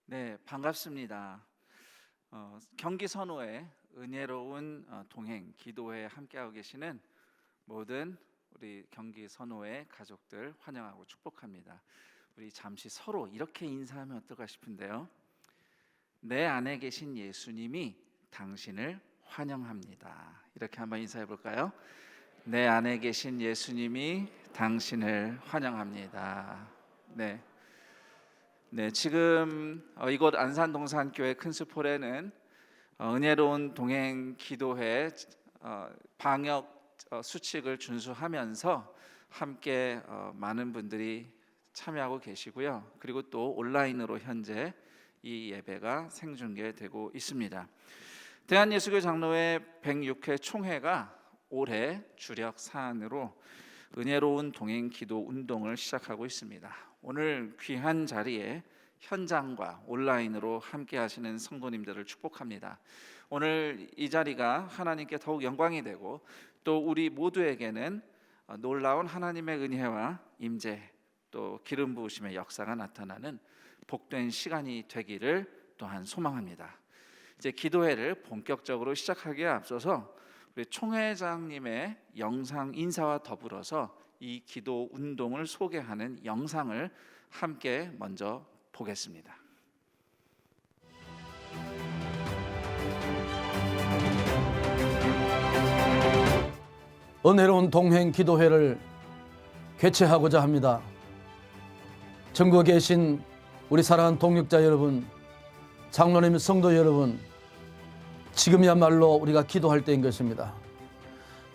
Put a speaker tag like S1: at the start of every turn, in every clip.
S1: 네, 반갑습니다. 경기 선호의 은혜로운 동행 기도회에 함께하고 계시는 모든 우리 경기 선호의 가족들 환영하고 축복합니다. 우리 잠시 서로 이렇게 인사하면 어떨까 싶은데요. 내 안에 계신 예수님이 당신을 환영합니다. 이렇게 한번 인사해 볼까요? 내 안에 계신 예수님이 당신을 환영합니다. 네, 지금 이곳 안산동산교회 큰수폴에는 은혜로운 동행 기도회 방역 수칙을 준수하면서 함께 많은 분들이 참여하고 계시고요. 그리고 또 온라인으로 현재 이 예배가 생중계되고 있습니다. 대한예수교 장로회 106회 총회가 올해 주력 사안으로 은혜로운 동행 기도 운동을 시작하고 있습니다. 오늘 귀한 자리에 현장과 온라인으로 함께 하시는 성도님들을 축복합니다. 오늘 이 자리가 하나님께 더욱 영광이 되고 또 우리 모두에게는 놀라운 하나님의 은혜와 임재 또 기름 부으심의 역사가 나타나는 복된 시간이 되기를 또한 소망합니다. 이제 기도회를 본격적으로 시작하기에 앞서서 우리 총회장님의 영상 인사와 더불어서 이 기도 운동을 소개하는 영상을 함께 먼저 보겠습니다.
S2: 은혜로운 동행 기도회를 개최하고자 합니다. 전국에 계신 우리 사랑하는 동역자 여러분, 장로님, 성도 여러분, 지금이야말로 우리가 기도할 때인 것입니다.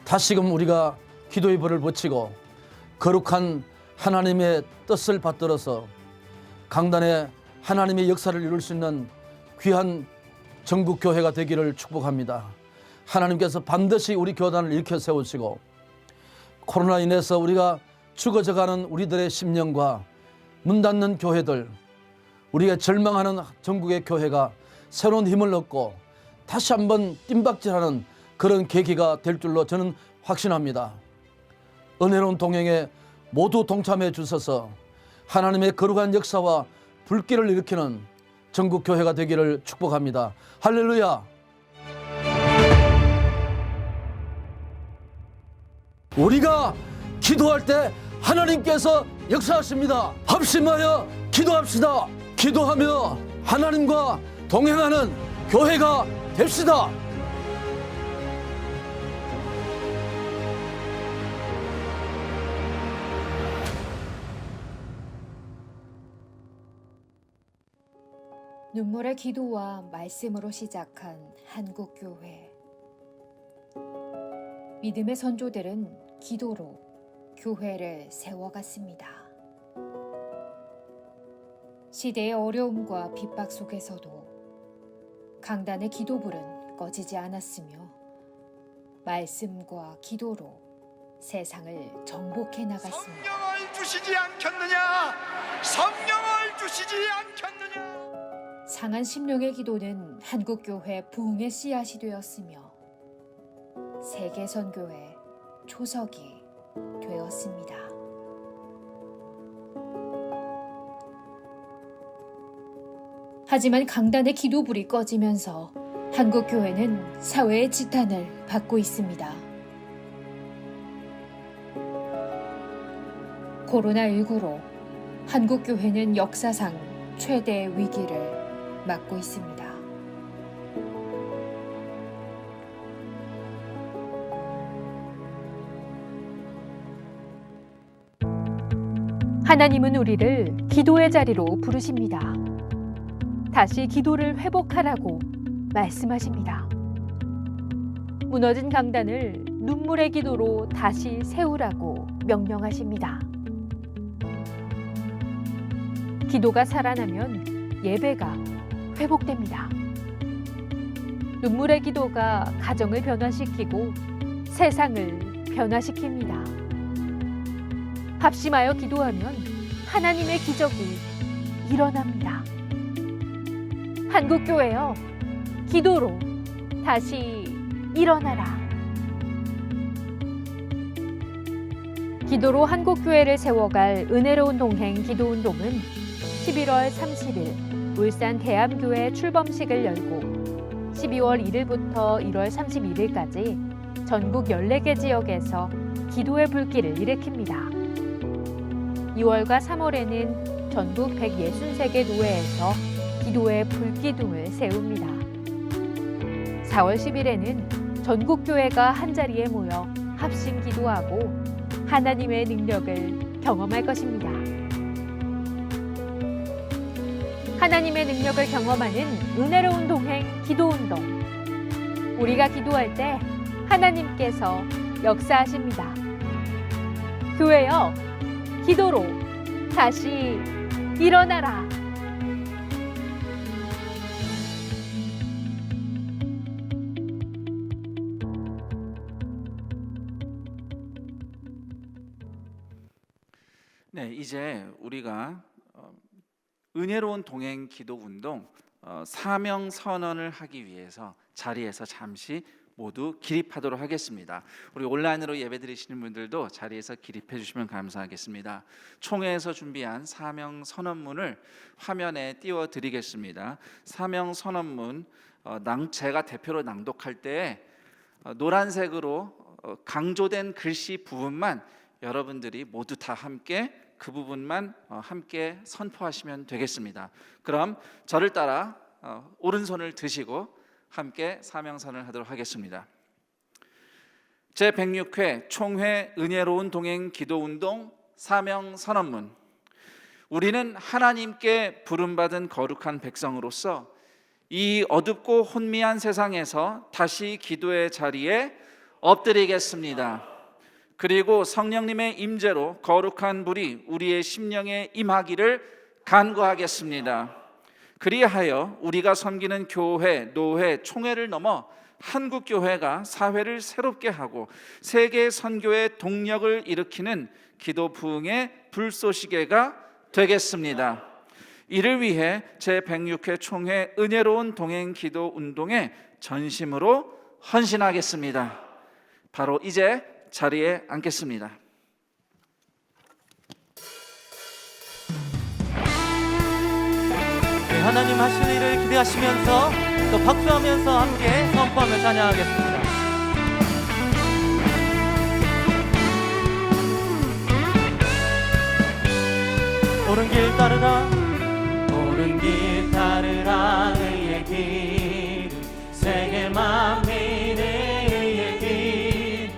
S2: 다시금 우리가 기도의 불을 붙이고 거룩한 하나님의 뜻을 받들어서 강단에 하나님의 역사를 이룰 수 있는 귀한 전국교회가 되기를 축복합니다. 하나님께서 반드시 우리 교단을 일으켜 세우시고 코로나 인해서 우리가 죽어져가는 우리들의 심령과 문 닫는 교회들, 우리가 절망하는 전국의 교회가 새로운 힘을 얻고 다시 한번 뜀박질하는 그런 계기가 될 줄로 저는 확신합니다. 은혜로운 동행에 모두 동참해 주셔서 하나님의 거룩한 역사와 불길을 일으키는 전국교회가 되기를 축복합니다. 할렐루야! 우리가 기도할 때 하나님께서 역사하십니다. 합심하여 기도합시다. 기도하며 하나님과 동행하는 교회가 됩시다.
S3: 눈물의 기도와 말씀으로 시작한 한국교회. 믿음의 선조들은 기도로 교회를 세워갔습니다. 시대의 어려움과 핍박 속에서도 강단의 기도불은 꺼지지 않았으며 말씀과 기도로 세상을 정복해 나갔습니다.
S4: 성령을 주시지 않겠느냐? 성령을 주시지 않겠느냐?
S3: 상한 심령의 기도는 한국교회 부흥의 씨앗이 되었으며 세계선교의 초석이 되었습니다. 하지만 강단의 기도불이 꺼지면서 한국교회는 사회의 지탄을 받고 있습니다. 코로나19로 한국교회는 역사상 최대의 위기를 맞고 있습니다. 하나님은 우리를 기도의 자리로 부르십니다. 다시 기도를 회복하라고 말씀하십니다. 무너진 강단을 눈물의 기도로 다시 세우라고 명령하십니다. 기도가 살아나면 예배가 회복됩니다. 눈물의 기도가 가정을 변화시키고 세상을 변화시킵니다. 합심하여 기도하면 하나님의 기적이 일어납니다. 한국교회여, 기도로 다시 일어나라. 기도로 한국교회를 세워갈 은혜로운 동행 기도운동은 11월 30일
S5: 울산 대암교회 출범식을 열고 12월 1일부터 1월 31일까지 전국 14개 지역에서 기도의 불길을 일으킵니다. 2월과 3월에는 전국 163개 노회에서 기도의 불기둥을 세웁니다. 4월 10일에는 전국 교회가 한자리에 모여 합심 기도하고 하나님의 능력을 경험할 것입니다. 하나님의 능력을 경험하는 은혜로운 동행 기도운동. 우리가 기도할 때 하나님께서 역사하십니다. 교회여, 기도로 다시 일어나라.
S1: 네, 이제 우리가 은혜로운 동행 기도 운동 사명 선언을 하기 위해서 자리에서 잠시 모두 기립하도록 하겠습니다. 우리 온라인으로 예배드리시는 분들도 자리에서 기립해 주시면 감사하겠습니다. 총회에서 준비한 사명 선언문을 화면에 띄워 드리겠습니다. 사명 선언문 제가 대표로 낭독할 때 노란색으로 강조된 글씨 부분만 여러분들이 모두 다 함께 그 부분만 함께 선포하시면 되겠습니다. 그럼 저를 따라 오른손을 드시고 함께 사명선을 하도록 하겠습니다. 제106회 총회 은혜로운 동행 기도운동 사명선언문. 우리는 하나님께 부름받은 거룩한 백성으로서 이 어둡고 혼미한 세상에서 다시 기도의 자리에 엎드리겠습니다. 그리고 성령님의 임재로 거룩한 불이 우리의 심령에 임하기를 간구하겠습니다. 그리하여 우리가 섬기는 교회, 노회, 총회를 넘어 한국교회가 사회를 새롭게 하고 세계 선교의 동력을 일으키는 기도 부흥의 불쏘시개가 되겠습니다. 이를 위해 제106회 총회 은혜로운 동행 기도 운동에 전심으로 헌신하겠습니다. 바로 이제 자리에 앉겠습니다.
S6: 네, 하나님 하실 일을 기대하시면서 또 박수하면서 함께 선포하며 찬양하겠습니다. 옳은 길 따르라, 옳은 길 따르라. 의의 길, 세계 만민의 의의 길,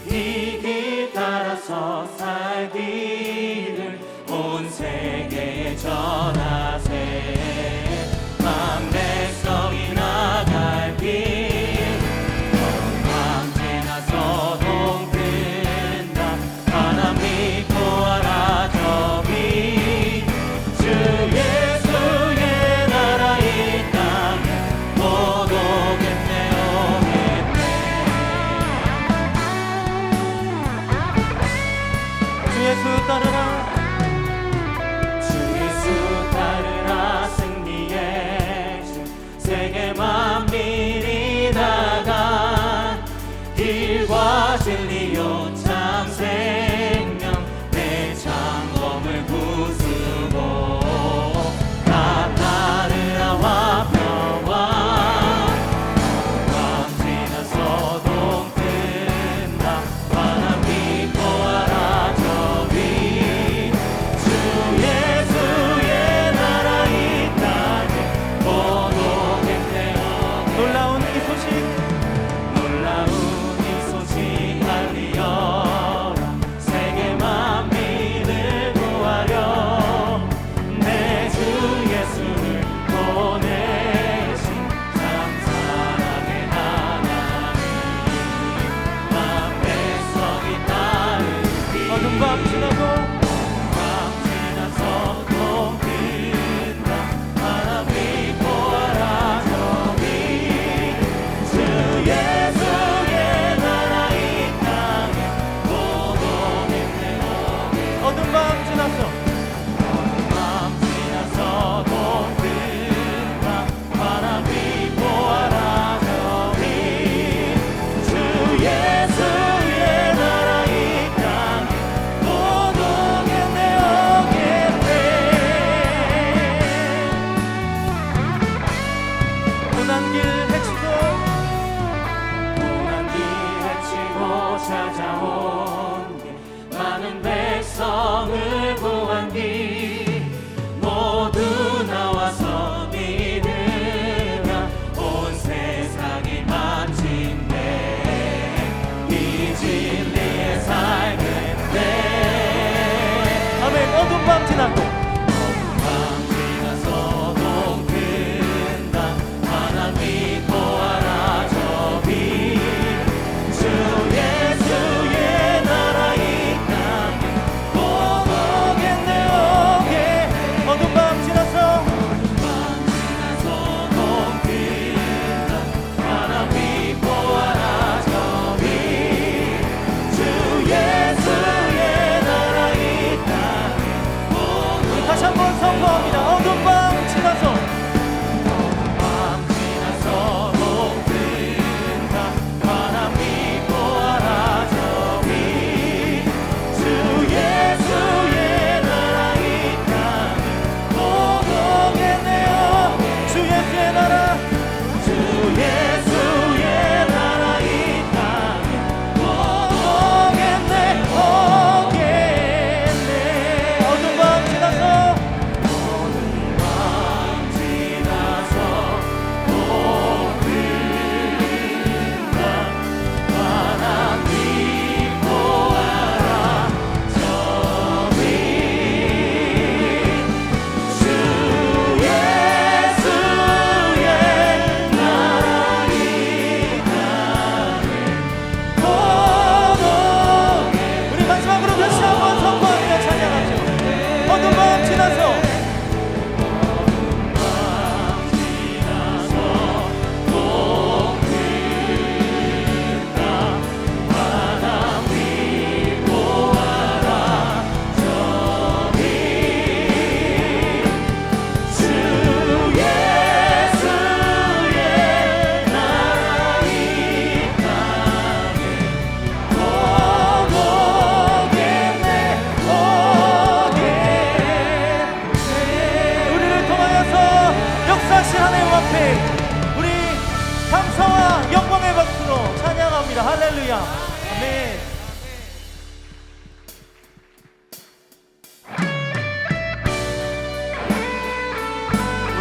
S6: 이 길 따라서 살기를 온 세계에 전하세. 만 백성이 나갈 길, 황제나 서동 든다. 하나 믿고 알아 저기 주 예수의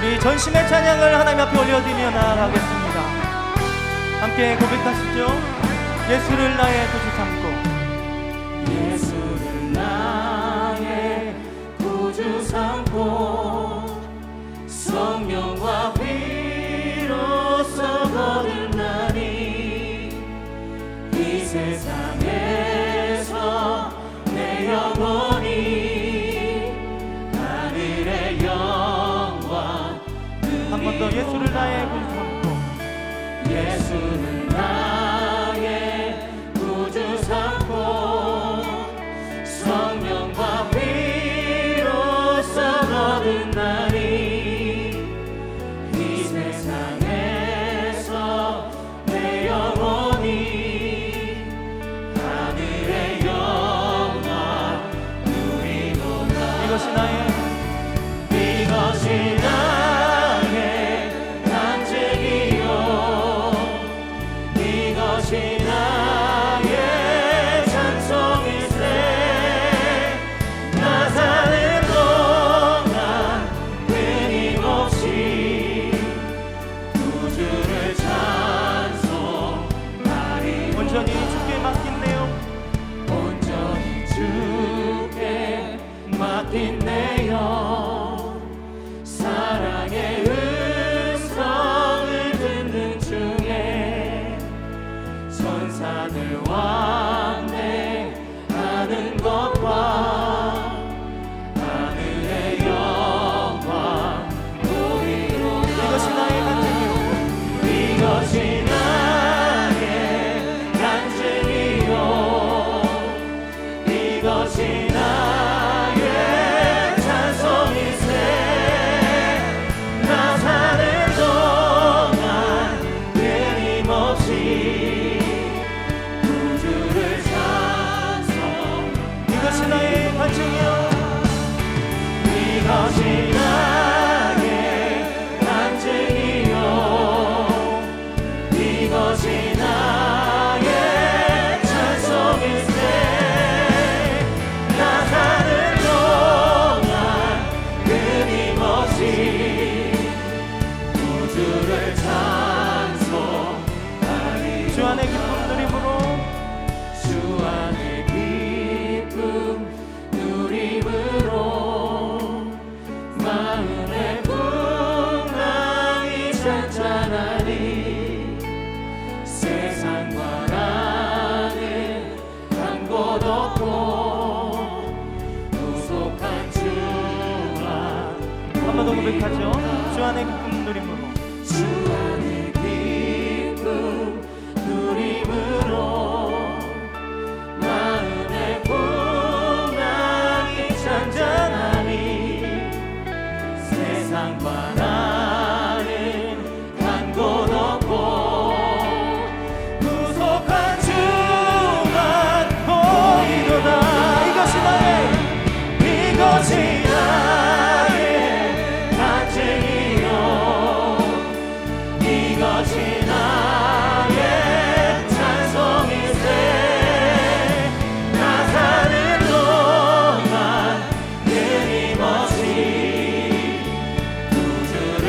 S6: 우리 전심의 찬양을 하나님 앞에 올려드리며 나아가겠습니다. 함께 고백하시죠. 예수를 나의 구주 삼고, 예수를 나의 구주 삼고, 성령과 비로소 거듭나니 이 세상에서 내 영혼이 하늘의 영광. 한 번 더 예수를 나의 구주 삼고, 예수는 나의 구주 삼고, 성령과 비로소 거듭나니 이 세상에서 내 영혼이 하늘의 영광 누리도다. 이것이 나의 간증이요, 이것이 나의 찬송일세. 나 사는 동안 끊임없이 구주를 찬송하리. 온전히 주께 맡긴네요. 온전히 주께 맡긴네요. 사랑의 음성을 듣는 중에 천사들 왕래하는 것과 하늘의 영광 보이로. 이것이 나의 간증이요, 이것이 나의 간증이요, 이것이 나의 찬송일세. 나 사는 동안 끊임없이 구주를 찬송. 이것이 나의 간증이요, 이것이 나의 간증이요, 이것이 나의 찬송일세. 나 사는 동안 끊임없이 구주를 찬송하리. 주 안의 기쁨 누림으로, 주 안의 기쁨 누림으로 마음의 풍랑이 잔잔하니 세상과 나는 한 곳 없고 구속한 주 안. 한 번 더 고백하죠. 주 안의 기쁨 누림으로, 주 안의 기쁨 누림으로 마음의 풍랑이 잔잔하니 세상과 나는 간 곳 없고 구속한 주만 보이도다. 이것이 나의 간증이요, 이것이 나의 찬송일세. 나 사는 동안 끊임없이 구주를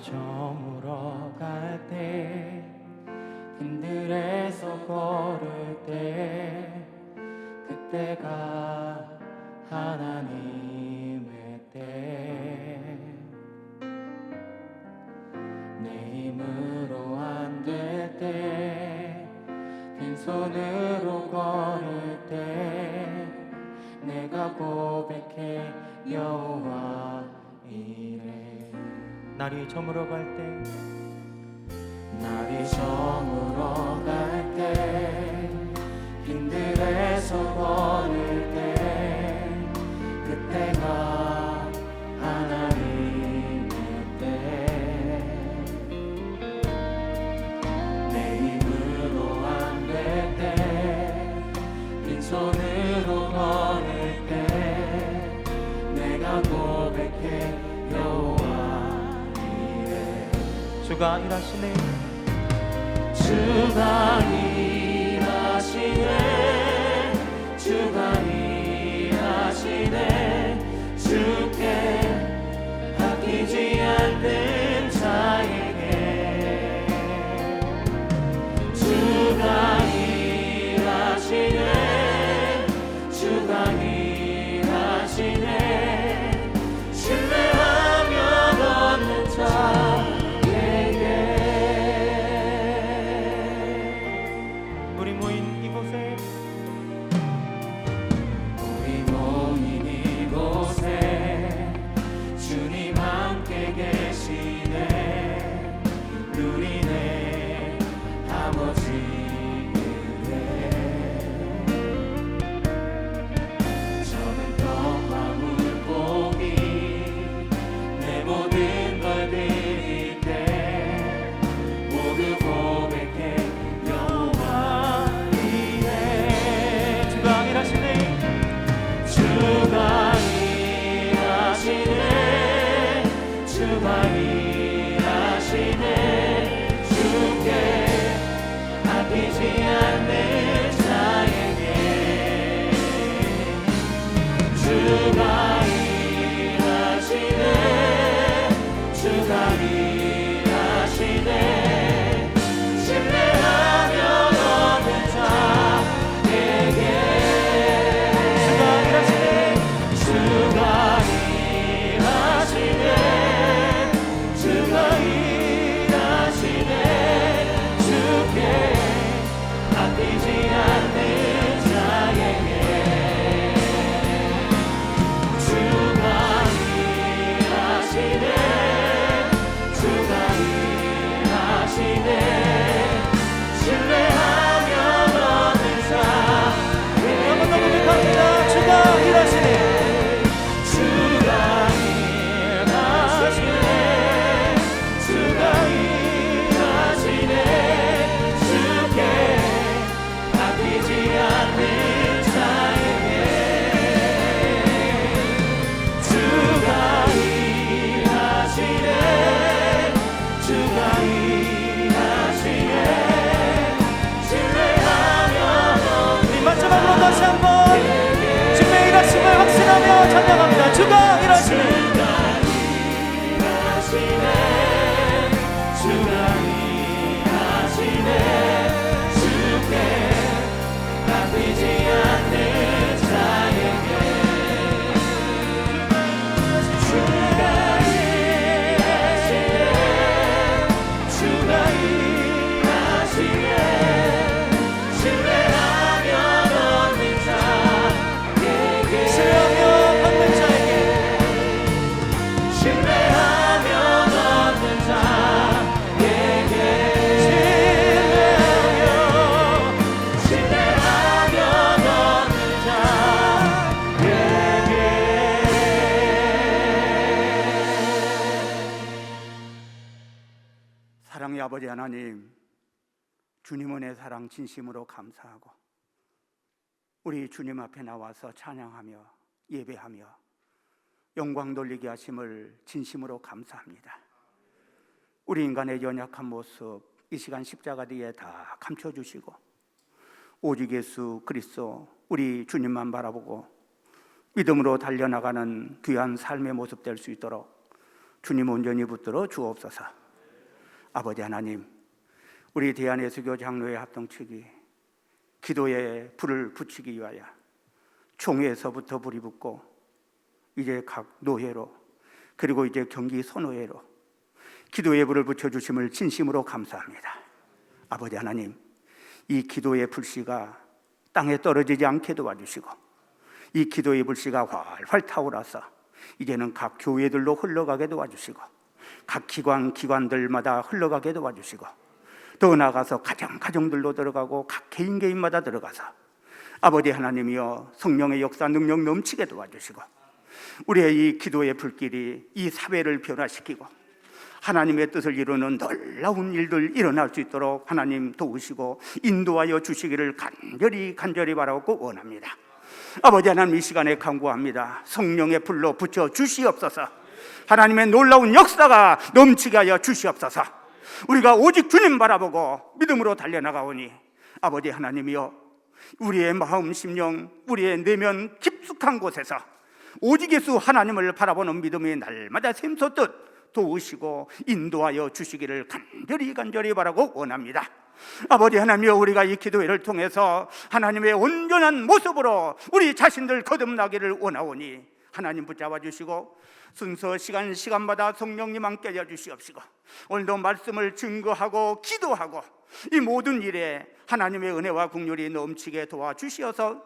S6: 저물어 갈 때 힘들에서 걸을 때 그때가 하나님의 때 내 힘으로 안 될 때 빈손으로 걸을 때 내가 고백해 여호와 이래 날이 저물어 갈 때 날이 저물어 갈 때 힘들에서 걸을 때 그때가 하나님의 때 내 힘으로 안 될 때 빈손으로 걸을 때 내가 고백해 여호와 이래 주가 일하시네 주가 일하시네 주가 일하시네 주께 아끼지 않는 자에게 주가 일하시네 주가 일하시네 신뢰하며 얻는 자에게 우리 모인 이곳에 우리 모인 이곳에 주님 함께 계시네 누리네 아버지 은혜 저는 떡과 물고기 내 모든 걸 드릴 때 모두 고백해 여호와 이래 주가 일하시네 주가 일하시네 주가 일하시네 주께 아끼지 않는 자에게 주가 일하시네 주가 일하시네 신뢰하며 얻는 자에게 주가 일하시네 주가 일하시네 주가 일하시네 주께 아끼지 않는 자에게 주가 일하시네 주가 일하시네 신뢰하며 얻는 자에게 한번 더 고백합니다 주가 일하시네 주가 일하시네 주가 일하시네 주께 아끼지 않는 자에게 주가 일하시네 주가 일하시네 신뢰하며 우리 마지막으로 다시 한번 주의 일하심을 확신하며 찬양합니다 주가 일하시네 주가 일하시네 주께 아끼지 않는 자에게 주가 일하시네 주가 일하시네 신뢰하며 얻는 자에게 신뢰하며 얻는 자에게 신뢰하며 얻는 자에게 신뢰하며 얻는 자에게
S7: 사랑의 아버지 하나님, 주님 은혜 사랑 진심으로 감사하고 우리 주님 앞에 나와서 찬양하며 예배하며 영광 돌리게 하심을 진심으로 감사합니다. 우리 인간의 연약한 모습 이 시간 십자가 뒤에 다 감춰주시고 오직 예수 그리스도 우리 주님만 바라보고 믿음으로 달려나가는 귀한 삶의 모습 될 수 있도록 주님 온전히 붙들어 주옵소서. 아버지 하나님, 우리 대한예수교 장로회 합동측이 기도에 불을 붙이기 위하여 총회에서부터 불이 붙고 이제 각 노회로 그리고 이제 경기 선호회로 기도의 불을 붙여주심을 진심으로 감사합니다. 아버지 하나님, 이 기도의 불씨가 땅에 떨어지지 않게 도와주시고 이 기도의 불씨가 활활 타오라서 이제는 각 교회들로 흘러가게 도와주시고 각 기관들마다 흘러가게 도와주시고 더 나아가서 가정들로 들어가고 각 개인마다 들어가서 아버지 하나님이여 성령의 역사 능력 넘치게 도와주시고 우리의 이 기도의 불길이 이 사회를 변화시키고 하나님의 뜻을 이루는 놀라운 일들 일어날 수 있도록 하나님 도우시고 인도하여 주시기를 간절히 바라고 원합니다. 아버지 하나님, 이 시간에 간구합니다. 성령의 불로 붙여 주시옵소서. 하나님의 놀라운 역사가 넘치게 하여 주시옵소서. 우리가 오직 주님 바라보고 믿음으로 달려나가오니 아버지 하나님이여, 우리의 마음 심령, 우리의 내면 깊숙한 곳에서 오직 예수 하나님을 바라보는 믿음이 날마다 샘솟듯 도우시고 인도하여 주시기를 간절히 바라고 원합니다. 아버지 하나님이여, 우리가 이 기도회를 통해서 하나님의 온전한 모습으로 우리 자신들 거듭나기를 원하오니 하나님 붙잡아 주시고 순서 시간마다 성령님 함께 하여 주시옵시고 오늘도 말씀을 증거하고 기도하고 이 모든 일에 하나님의 은혜와 긍휼이 넘치게 도와주시어서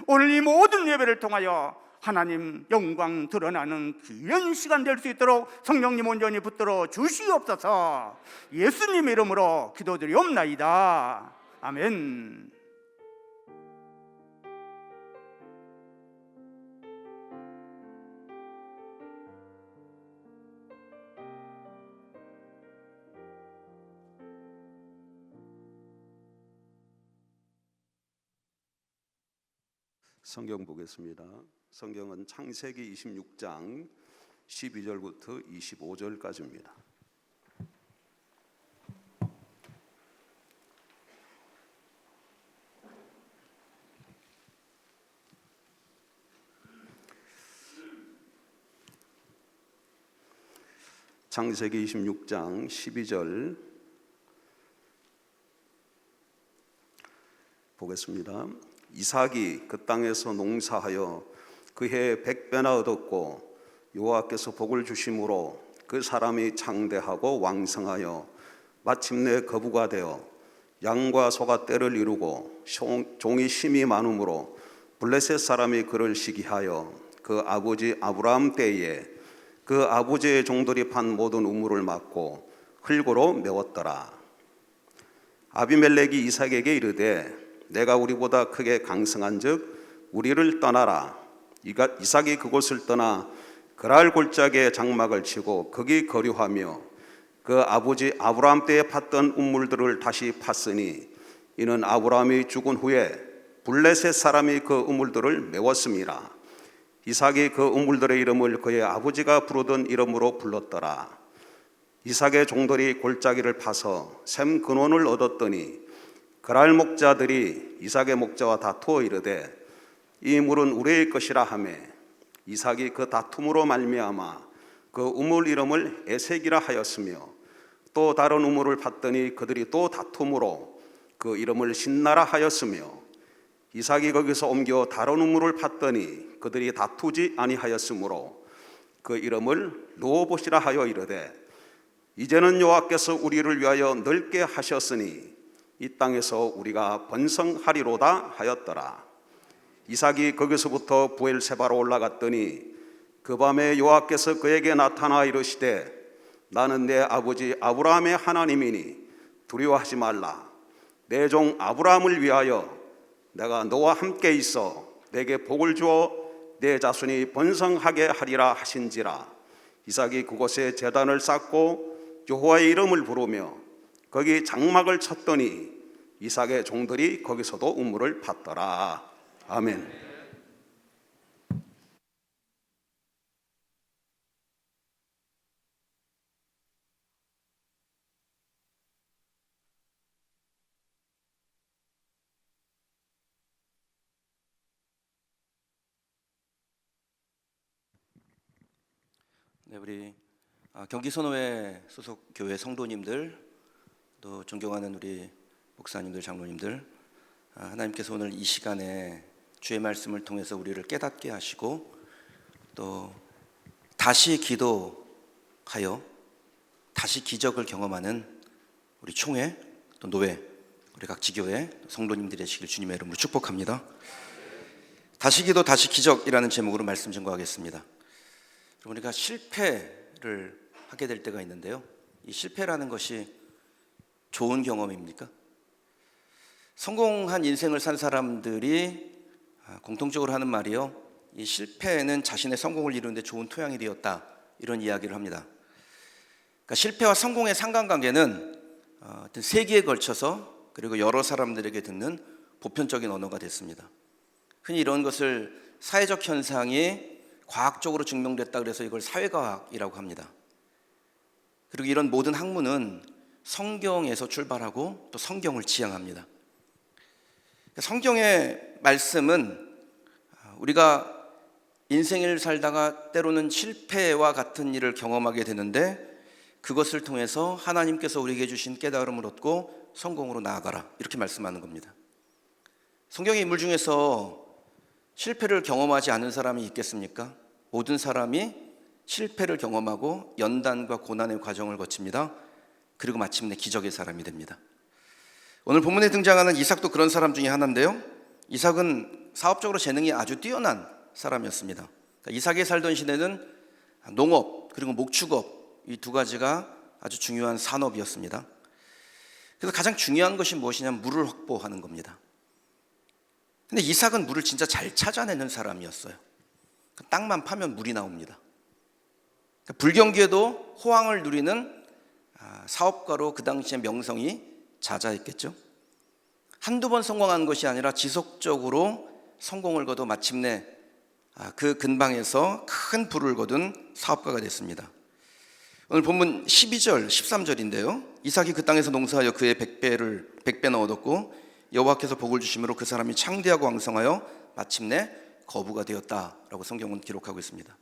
S7: 오늘 이 모든 예배를 통하여 하나님 영광 드러나는 귀한 시간 될 수 있도록 성령님 온전히 붙들어 주시옵소서. 예수님 이름으로 기도드리옵나이다. 아멘.
S8: 성경 보겠습니다. 성경은 창세기 26장 12절부터 25절까지입니다. 창세기 26장 12절 보겠습니다. 이삭이 그 땅에서 농사하여 그 해에 100배나 얻었고 여호와께서 복을 주심으로 그 사람이 장대하고 왕성하여 마침내 거부가 되어 양과 소가 떼를 이루고 종이 심이 많으므로 블레셋 사람이 그를 시기하여 그 아버지 아브라함 때에 그 아버지의 종들이 판 모든 우물을 막고 흙으로 메웠더라. 아비멜렉이 이삭에게 이르되 내가 우리보다 크게 강성한즉 우리를 떠나라. 이삭이 그곳을 떠나 그랄 골짜기에 장막을 치고 거기 거류하며 그 아버지 아브라함 때에 팠던 우물들을 다시 팠으니 이는 아브라함이 죽은 후에 블레셋 사람이 그 우물들을 메웠습니다. 이삭이 그 우물들의 이름을 그의 아버지가 부르던 이름으로 불렀더라. 이삭의 종들이 골짜기를 파서 샘 근원을 얻었더니 그랄 목자들이 이삭의 목자와 다투어 이르되 이 물은 우리의 것이라 하며 이삭이 그 다툼으로 말미암아 그 우물 이름을 에색이라 하였으며 또 다른 우물을 팠더니 그들이 또 다툼으로 그 이름을 신나라 하였으며 이삭이 거기서 옮겨 다른 우물을 팠더니 그들이 다투지 아니하였으므로 그 이름을 르호봇이라 하여 이르되 이제는 여호와께서 우리를 위하여 넓게 하셨으니 이 땅에서 우리가 번성하리로다 하였더라. 이삭이 거기서부터 부엘세바로 올라갔더니 그 밤에 여호와께서 그에게 나타나 이르시되 나는 내 아버지 아브라함의 하나님이니 두려워하지 말라. 내 종 아브라함을 위하여 내가 너와 함께 있어 내게 복을 주어 내 자손이 번성하게 하리라 하신지라. 이삭이 그곳에 제단을 쌓고 여호와의 이름을 부르며 거기 장막을 쳤더니 이삭의 종들이 거기서도 우물을 팠더라. 아멘.
S6: 네, 우리
S9: 경기 선호회 소속 교회 성도님들, 또 존경하는 우리 목사님들, 장로님들, 하나님께서 오늘 이 시간에 주의 말씀을 통해서 우리를 깨닫게 하시고 또 다시 기도하여 다시 기적을 경험하는 우리 총회, 또 노회, 우리 각 지교회 성도님들이 되시길 주님의 이름으로 축복합니다. 다시 기도 다시 기적이라는 제목으로 말씀 전거하겠습니다. 우리가 실패를 하게 될 때가 있는데요, 이 실패라는 것이 좋은 경험입니까? 성공한 인생을 산 사람들이 공통적으로 하는 말이요, 이 실패는 자신의 성공을 이루는데 좋은 토양이 되었다, 이런 이야기를 합니다. 그러니까 실패와 성공의 상관관계는 어떤 세기에 걸쳐서 그리고 여러 사람들에게 듣는 보편적인 언어가 됐습니다. 흔히 이런 것을 사회적 현상이 과학적으로 증명됐다 그래서 이걸 사회과학이라고 합니다. 그리고 이런 모든 학문은 성경에서 출발하고 또 성경을 지향합니다. 성경의 말씀은 우리가 인생을 살다가 때로는 실패와 같은 일을 경험하게 되는데 그것을 통해서 하나님께서 우리에게 주신 깨달음을 얻고 성공으로 나아가라, 이렇게 말씀하는 겁니다. 성경의 인물 중에서 실패를 경험하지 않은 사람이 있겠습니까? 모든 사람이 실패를 경험하고 연단과 고난의 과정을 거칩니다. 그리고 마침내 기적의 사람이 됩니다. 오늘 본문에 등장하는 이삭도 그런 사람 중에 하나인데요, 이삭은 사업적으로 재능이 아주 뛰어난 사람이었습니다. 이삭이 살던 시대는 농업 그리고 목축업, 이 두 가지가 아주 중요한 산업이었습니다. 그래서 가장 중요한 것이 무엇이냐면 물을 확보하는 겁니다. 근데 이삭은 물을 진짜 잘 찾아내는 사람이었어요. 땅만 파면 물이 나옵니다. 불경기에도 호황을 누리는 사업가로 그 당시에 명성이 자자했겠죠. 한두 번 성공한 것이 아니라 지속적으로 성공을 거둬 마침내 그 근방에서 큰 부를 거둔 사업가가 됐습니다. 오늘 본문 12절, 13절인데요, 이삭이 그 땅에서 농사하여 그의 100배나 얻었고 여호와께서 복을 주심으로 그 사람이 창대하고 왕성하여 마침내 거부가 되었다라고 성경은 기록하고 있습니다.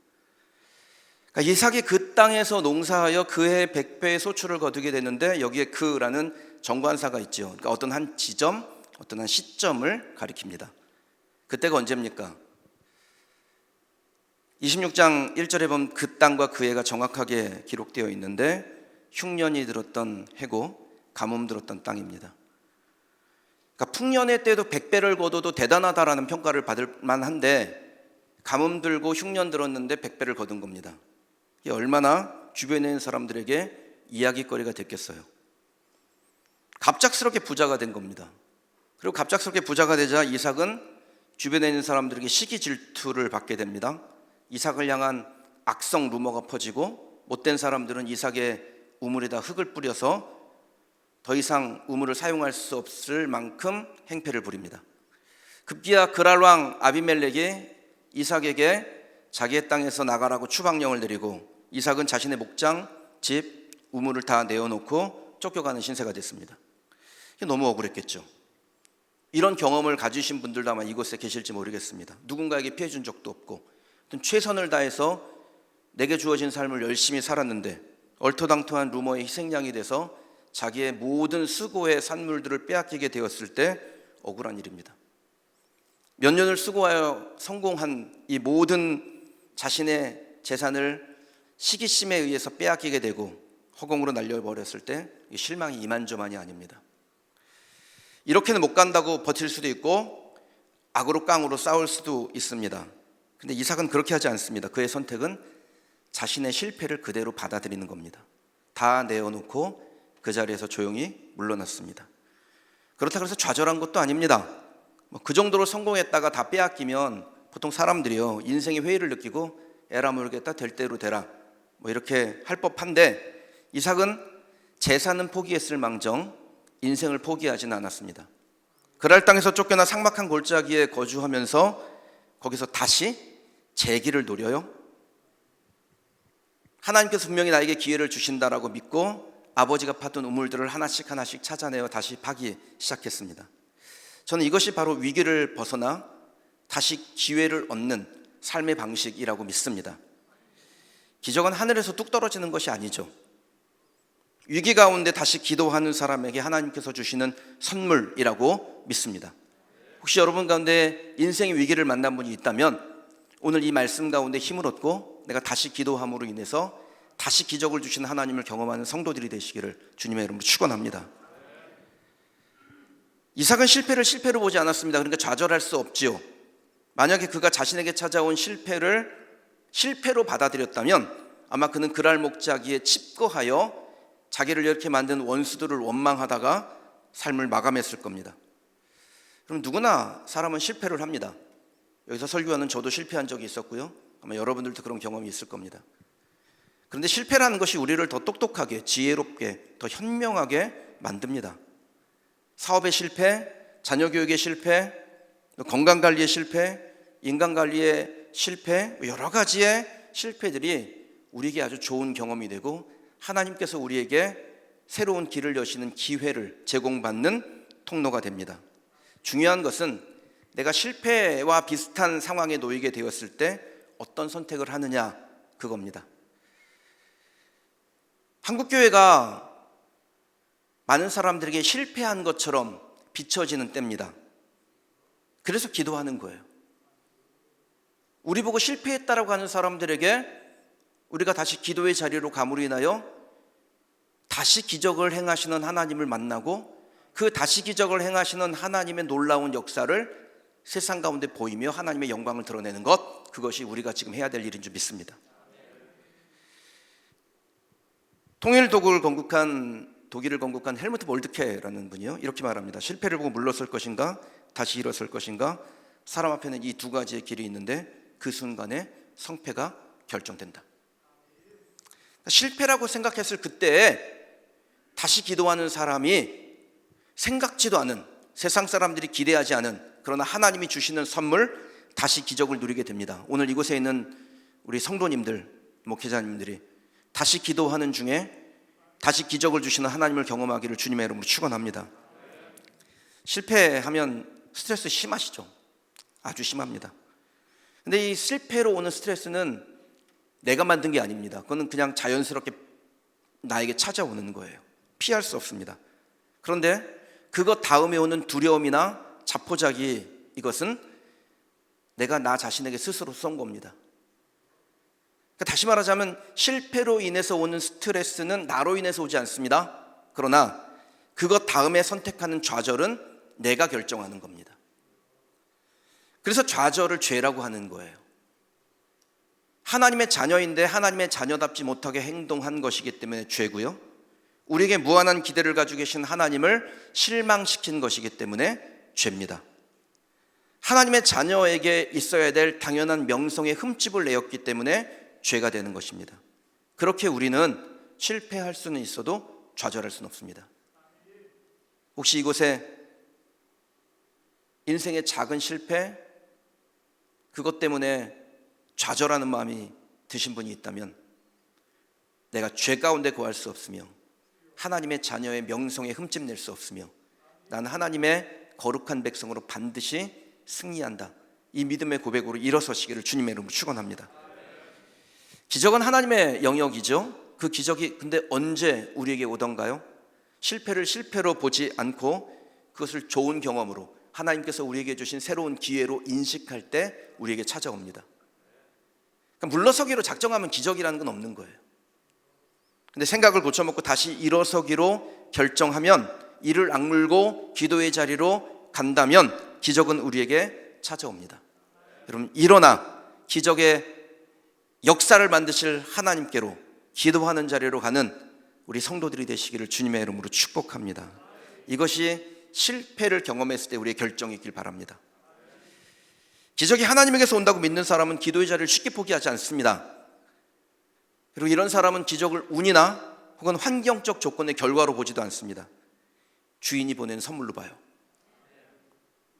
S9: 그러니까 이삭이 그 땅에서 농사하여 그해 100배의 소출을 거두게 됐는데 여기에 그라는 정관사가 있죠. 그러니까 어떤 한 지점, 어떤 한 시점을 가리킵니다. 그때가 언제입니까? 26장 1절에 보면 그 땅과 그 해가 정확하게 기록되어 있는데 흉년이 들었던 해고 가뭄 들었던 땅입니다. 그러니까 풍년의 때도 100배를 거둬도 대단하다라는 평가를 받을 만한데 가뭄 들고 흉년 들었는데 100배를 거둔 겁니다. 이게 얼마나 주변에 있는 사람들에게 이야기거리가 됐겠어요. 갑작스럽게 부자가 된 겁니다. 그리고 갑작스럽게 부자가 되자 이삭은 주변에 있는 사람들에게 시기 질투를 받게 됩니다. 이삭을 향한 악성 루머가 퍼지고 못된 사람들은 이삭의 우물에다 흙을 뿌려서 더 이상 우물을 사용할 수 없을 만큼 행패를 부립니다. 급기야 그랄 왕 아비멜렉이 이삭에게 자기의 땅에서 나가라고 추방령을 내리고 이삭은 자신의 목장, 집, 우물을 다 내어놓고 쫓겨가는 신세가 됐습니다. 이게 너무 억울했겠죠. 이런 경험을 가지신 분들도 아마 이곳에 계실지 모르겠습니다. 누군가에게 피해 준 적도 없고 최선을 다해서 내게 주어진 삶을 열심히 살았는데 얼토당토한 루머의 희생양이 돼서 자기의 모든 수고의 산물들을 빼앗기게 되었을 때 억울한 일입니다. 몇 년을 수고하여 성공한 이 모든 자신의 재산을 시기심에 의해서 빼앗기게 되고 허공으로 날려버렸을 때 실망이 이만저만이 아닙니다. 이렇게는 못 간다고 버틸 수도 있고 악으로 깡으로 싸울 수도 있습니다. 근데 이삭은 그렇게 하지 않습니다. 그의 선택은 자신의 실패를 그대로 받아들이는 겁니다. 다 내어놓고 그 자리에서 조용히 물러났습니다. 그렇다고 해서 좌절한 것도 아닙니다. 그 정도로 성공했다가 다 빼앗기면 보통 사람들이요 인생의 회의를 느끼고 에라 모르겠다 될 대로 되라 이렇게 할 법한데 이삭은 재산은 포기했을 망정 인생을 포기하지는 않았습니다. 그랄 땅에서 쫓겨나 삭막한 골짜기에 거주하면서 거기서 다시 재기를 노려요. 하나님께서 분명히 나에게 기회를 주신다라고 믿고 아버지가 파던 우물들을 하나씩 찾아내어 다시 파기 시작했습니다. 저는 이것이 바로 위기를 벗어나 다시 기회를 얻는 삶의 방식이라고 믿습니다. 기적은 하늘에서 뚝 떨어지는 것이 아니죠. 위기 가운데 다시 기도하는 사람에게 하나님께서 주시는 선물이라고 믿습니다. 혹시 여러분 가운데 인생의 위기를 만난 분이 있다면 오늘 이 말씀 가운데 힘을 얻고 내가 다시 기도함으로 인해서 다시 기적을 주신 하나님을 경험하는 성도들이 되시기를 주님의 이름으로 축원합니다. 이삭은 실패를 실패로 보지 않았습니다. 그러니까 좌절할 수 없지요. 만약에 그가 자신에게 찾아온 실패를 실패로 받아들였다면 아마 그는 그랄 목자기에 칩거하여 자기를 이렇게 만든 원수들을 원망하다가 삶을 마감했을 겁니다. 그럼 누구나 사람은 실패를 합니다. 여기서 설교하는 저도 실패한 적이 있었고요. 아마 여러분들도 그런 경험이 있을 겁니다. 그런데 실패라는 것이 우리를 더 똑똑하게, 지혜롭게, 더 현명하게 만듭니다. 사업의 실패, 자녀 교육의 실패, 건강관리의 실패, 인간관리의 실패, 여러 가지의 실패들이 우리에게 아주 좋은 경험이 되고 하나님께서 우리에게 새로운 길을 여시는 기회를 제공받는 통로가 됩니다. 중요한 것은 내가 실패와 비슷한 상황에 놓이게 되었을 때 어떤 선택을 하느냐, 그겁니다. 한국교회가 많은 사람들에게 실패한 것처럼 비춰지는 때입니다. 그래서 기도하는 거예요. 우리 보고 실패했다라고 하는 사람들에게 우리가 다시 기도의 자리로 감으로 인하여 다시 기적을 행하시는 하나님을 만나고 그 다시 기적을 행하시는 하나님의 놀라운 역사를 세상 가운데 보이며 하나님의 영광을 드러내는 것, 그것이 우리가 지금 해야 될 일인 줄 믿습니다. 독일을 건국한 헬무트 몰드케라는 분이요, 이렇게 말합니다. 실패를 보고 물러설 것인가 다시 일어설 것인가, 사람 앞에는 이 두 가지의 길이 있는데 그 순간에 성패가 결정된다. 실패라고 생각했을 그때에 다시 기도하는 사람이 생각지도 않은, 세상 사람들이 기대하지 않은, 그러나 하나님이 주시는 선물, 다시 기적을 누리게 됩니다. 오늘 이곳에 있는 우리 성도님들, 목회자님들이 다시 기도하는 중에 다시 기적을 주시는 하나님을 경험하기를 주님의 이름으로 축원합니다. 실패하면 스트레스 심하시죠? 아주 심합니다. 근데 이 실패로 오는 스트레스는 내가 만든 게 아닙니다. 그거는 그냥 자연스럽게 나에게 찾아오는 거예요. 피할 수 없습니다. 그런데 그것 다음에 오는 두려움이나 자포자기, 이것은 내가 나 자신에게 스스로 쏜 겁니다. 그러니까 다시 말하자면 실패로 인해서 오는 스트레스는 나로 인해서 오지 않습니다. 그러나 그것 다음에 선택하는 좌절은 내가 결정하는 겁니다. 그래서 좌절을 죄라고 하는 거예요. 하나님의 자녀인데 하나님의 자녀답지 못하게 행동한 것이기 때문에 죄고요, 우리에게 무한한 기대를 가지고 계신 하나님을 실망시킨 것이기 때문에 죄입니다. 하나님의 자녀에게 있어야 될 당연한 명성의 흠집을 내었기 때문에 죄가 되는 것입니다. 그렇게 우리는 실패할 수는 있어도 좌절할 수는 없습니다. 혹시 이곳에 인생의 작은 실패, 그것 때문에 좌절하는 마음이 드신 분이 있다면 내가 죄 가운데 거할 수 없으며 하나님의 자녀의 명성에 흠집 낼 수 없으며 나는 하나님의 거룩한 백성으로 반드시 승리한다, 이 믿음의 고백으로 일어서시기를 주님의 이름으로 축원합니다. 기적은 하나님의 영역이죠. 그 기적이 근데 언제 우리에게 오던가요? 실패를 실패로 보지 않고 그것을 좋은 경험으로, 하나님께서 우리에게 주신 새로운 기회로 인식할 때 우리에게 찾아옵니다. 그러니까 물러서기로 작정하면 기적이라는 건 없는 거예요. 근데 생각을 고쳐먹고 다시 일어서기로 결정하면, 이를 악물고 기도의 자리로 간다면 기적은 우리에게 찾아옵니다. 여러분, 일어나 기적의 역사를 만드실 하나님께로 기도하는 자리로 가는 우리 성도들이 되시기를 주님의 이름으로 축복합니다. 이것이 실패를 경험했을 때 우리의 결정이길 바랍니다. 기적이 하나님에게서 온다고 믿는 사람은 기도의 자리를 쉽게 포기하지 않습니다. 그리고 이런 사람은 기적을 운이나 혹은 환경적 조건의 결과로 보지도 않습니다. 주인이 보낸 선물로 봐요.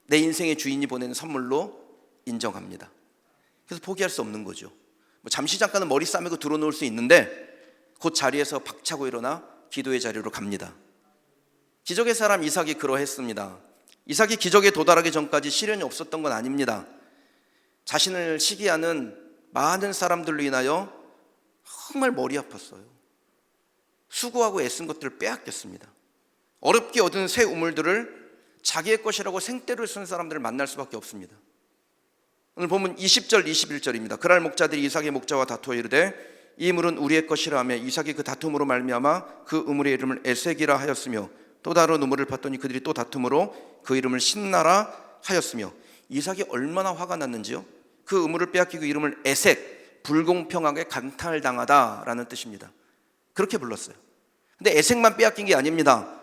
S9: 내 인생의 주인이 보낸 선물로 인정합니다. 그래서 포기할 수 없는 거죠. 잠시 잠깐은 머리 싸매고 들어놓을 수 있는데 곧 자리에서 박차고 일어나 기도의 자리로 갑니다. 기적의 사람 이삭이 그러했습니다. 이삭이 기적에 도달하기 전까지 시련이 없었던 건 아닙니다. 자신을 시기하는 많은 사람들로 인하여 정말 머리 아팠어요. 수고하고 애쓴 것들을 빼앗겼습니다. 어렵게 얻은 새 우물들을 자기의 것이라고 생떼를 쓴 사람들을 만날 수밖에 없습니다. 오늘 보면 20절 21절입니다. 그날 목자들이 이삭의 목자와 다투어 이르되 이 물은 우리의 것이라 하며 이삭이 그 다툼으로 말미암아 그 우물의 이름을 에색이라 하였으며 또 다른 우물을 봤더니 그들이 또 다툼으로 그 이름을 신나라 하였으며 이삭이 얼마나 화가 났는지요. 그 우물을 빼앗기고 이름을 에색, 불공평하게 강탈당하다라는 뜻입니다. 그렇게 불렀어요. 근데 에색만 빼앗긴 게 아닙니다.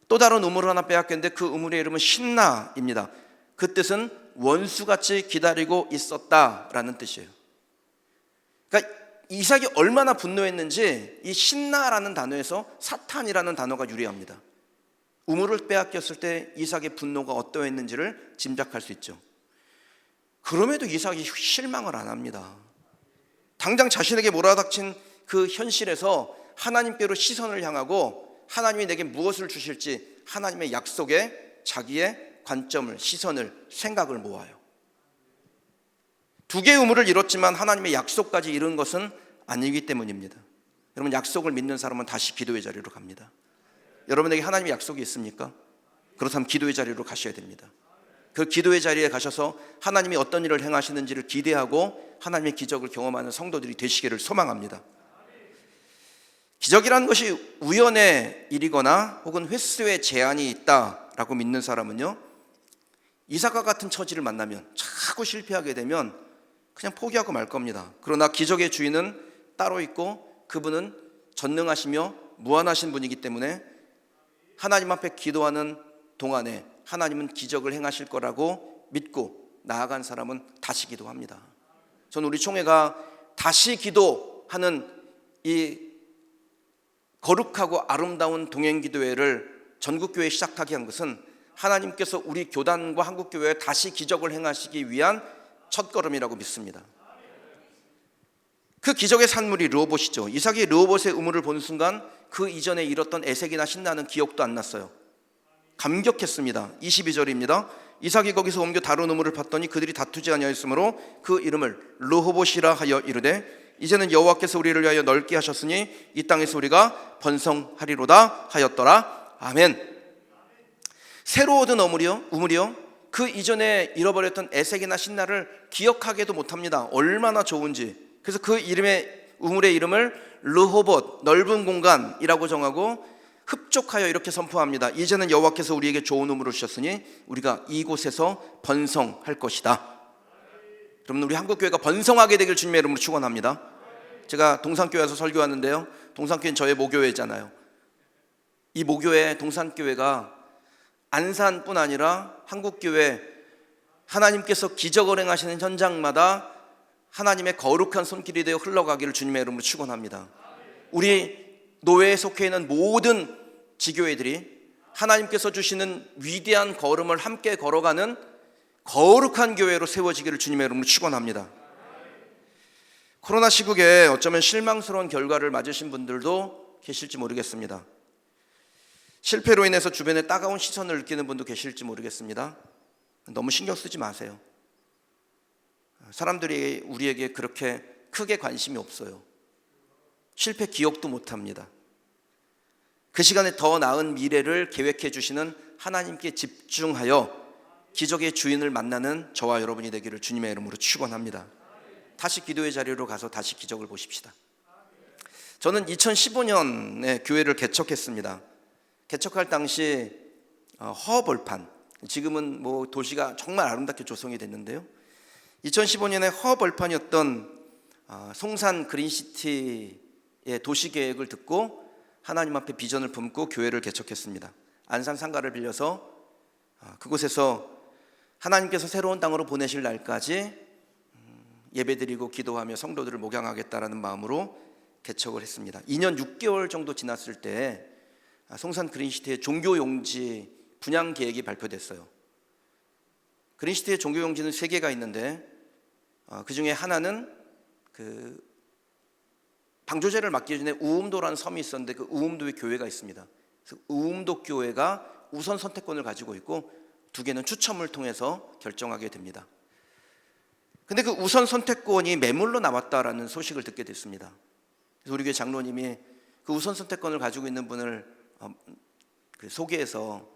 S9: 또 다른 우물을 하나 빼앗겼는데 그 우물의 이름은 신나입니다. 그 뜻은 원수같이 기다리고 있었다라는 뜻이에요. 그러니까 이삭이 얼마나 분노했는지 이 신나라는 단어에서 사탄이라는 단어가 유래합니다. 우물을 빼앗겼을 때 이삭의 분노가 어떠했는지를 짐작할 수 있죠. 그럼에도 이삭이 실망을 안 합니다. 당장 자신에게 몰아닥친 그 현실에서 하나님께로 시선을 향하고 하나님이 내게 무엇을 주실지 하나님의 약속에 자기의 관점을, 시선을, 생각을 모아요. 두 개의 우물을 이뤘지만 하나님의 약속까지 이룬 것은 아니기 때문입니다. 여러분, 약속을 믿는 사람은 다시 기도의 자리로 갑니다. 여러분에게 하나님의 약속이 있습니까? 그렇다면 기도의 자리로 가셔야 됩니다. 그 기도의 자리에 가셔서 하나님이 어떤 일을 행하시는지를 기대하고 하나님의 기적을 경험하는 성도들이 되시기를 소망합니다. 기적이라는 것이 우연의 일이거나 혹은 횟수의 제한이 있다라고 믿는 사람은요, 이삭과 같은 처지를 만나면, 자꾸 실패하게 되면 그냥 포기하고 말 겁니다. 그러나 기적의 주인은 따로 있고 그분은 전능하시며 무한하신 분이기 때문에 하나님 앞에 기도하는 동안에 하나님은 기적을 행하실 거라고 믿고 나아간 사람은 다시 기도합니다. 저는 우리 총회가 다시 기도하는 이 거룩하고 아름다운 동행기도회를 전국교회에 시작하게 한 것은 하나님께서 우리 교단과 한국교회에 다시 기적을 행하시기 위한 첫걸음이라고 믿습니다. 그 기적의 산물이 르호봇이죠. 이삭이 르호봇의 우물을 보는 순간 그 이전에 이뤘던 에색이나 신나는 기억도 안 났어요. 감격했습니다. 22절입니다. 이삭이 거기서 옮겨 다른 우물을 봤더니 그들이 다투지 아니하였으므로 그 이름을 르호봇이라 하여 이르되 이제는 여호와께서 우리를 위하여 넓게 하셨으니 이 땅에서 우리가 번성하리로다 하였더라. 아멘. 새로 얻은 우물이요 그 이전에 잃어버렸던 에색이나 신나를 기억하게도 못합니다. 얼마나 좋은지. 그래서 그 우물의 이름을 르호봇, 넓은 공간이라고 정하고 흡족하여 이렇게 선포합니다. 이제는 여호와께서 우리에게 좋은 우물을 주셨으니 우리가 이곳에서 번성할 것이다. 여러분, 우리 한국교회가 번성하게 되길 주님의 이름으로 축원합니다. 제가 동산교회에서 설교하는데요, 동산교회는 저의 모교회잖아요. 이 모교회 동산교회가 안산뿐 아니라 한국교회 하나님께서 기적을 행하시는 현장마다 하나님의 거룩한 손길이 되어 흘러가기를 주님의 이름으로 축원합니다. 우리 노회에 속해 있는 모든 지교회들이 하나님께서 주시는 위대한 걸음을 함께 걸어가는 거룩한 교회로 세워지기를 주님의 이름으로 축원합니다. 코로나 시국에 어쩌면 실망스러운 결과를 맞으신 분들도 계실지 모르겠습니다. 실패로 인해서 주변에 따가운 시선을 느끼는 분도 계실지 모르겠습니다. 너무 신경 쓰지 마세요. 사람들이 우리에게 그렇게 크게 관심이 없어요. 실패 기억도 못합니다. 그 시간에 더 나은 미래를 계획해 주시는 하나님께 집중하여 기적의 주인을 만나는 저와 여러분이 되기를 주님의 이름으로 축원합니다. 다시 기도의 자리로 가서 다시 기적을 보십시다. 저는 2015년에 교회를 개척했습니다. 개척할 당시 허벌판, 지금은 뭐 도시가 정말 아름답게 조성이 됐는데요, 2015년에 허벌판이었던 송산 그린시티의 도시계획을 듣고 하나님 앞에 비전을 품고 교회를 개척했습니다. 안산 상가를 빌려서 그곳에서 하나님께서 새로운 땅으로 보내실 날까지 예배드리고 기도하며 성도들을 목양하겠다라는 마음으로 개척을 했습니다. 2년 6개월 정도 지났을 때 송산 그린시티의 종교용지 분양 계획이 발표됐어요. 그린시티의 종교용지는 3개가 있는데 그 중에 하나는 그 방조제를 맡기 전에 우음도라는 섬이 있었는데 그 우음도에 교회가 있습니다. 그래서 우음도 교회가 우선 선택권을 가지고 있고 2개는 추첨을 통해서 결정하게 됩니다. 근데 그 우선 선택권이 매물로 나왔다라는 소식을 듣게 됐습니다. 그래서 우리 교회 장로님이 그 우선 선택권을 가지고 있는 분을 소개해서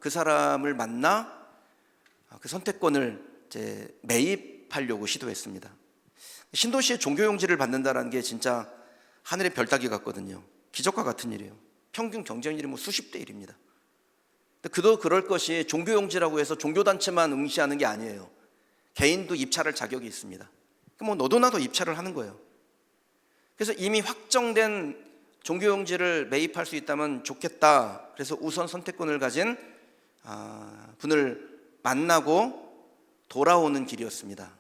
S9: 그 사람을 만나 그 선택권을 이제 매입하려고 시도했습니다. 신도시의 종교용지를 받는다는 게 진짜 하늘의 별 따기 같거든요. 기적과 같은 일이에요. 평균 경쟁률이 뭐 수십 대 1입니다. 그도 그럴 것이 종교용지라고 해서 종교단체만 응시하는 게 아니에요. 개인도 입찰할 자격이 있습니다. 뭐 너도 나도 입찰을 하는 거예요. 그래서 이미 확정된 종교용지를 매입할 수 있다면 좋겠다. 그래서 우선 선택권을 가진 분을 만나고 돌아오는 길이었습니다.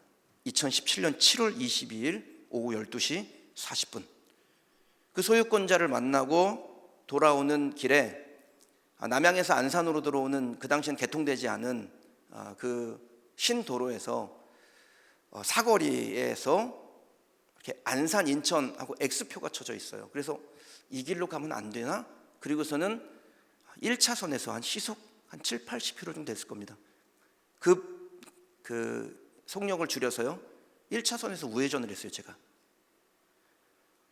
S9: 2017년 7월 22일 오후 12시 40분. 그 소유권자를 만나고 돌아오는 길에 남양에서 안산으로 들어오는 그 당시엔 개통되지 않은 그 신도로에서 사거리에서 이렇게 안산 인천하고 X표가 쳐져 있어요. 그래서 이 길로 가면 안 되나? 그리고서는 1차선에서 한 시속 한 7, 80km 정도 됐을 겁니다. 그 속력을 줄여서요 1차선에서 우회전을 했어요. 제가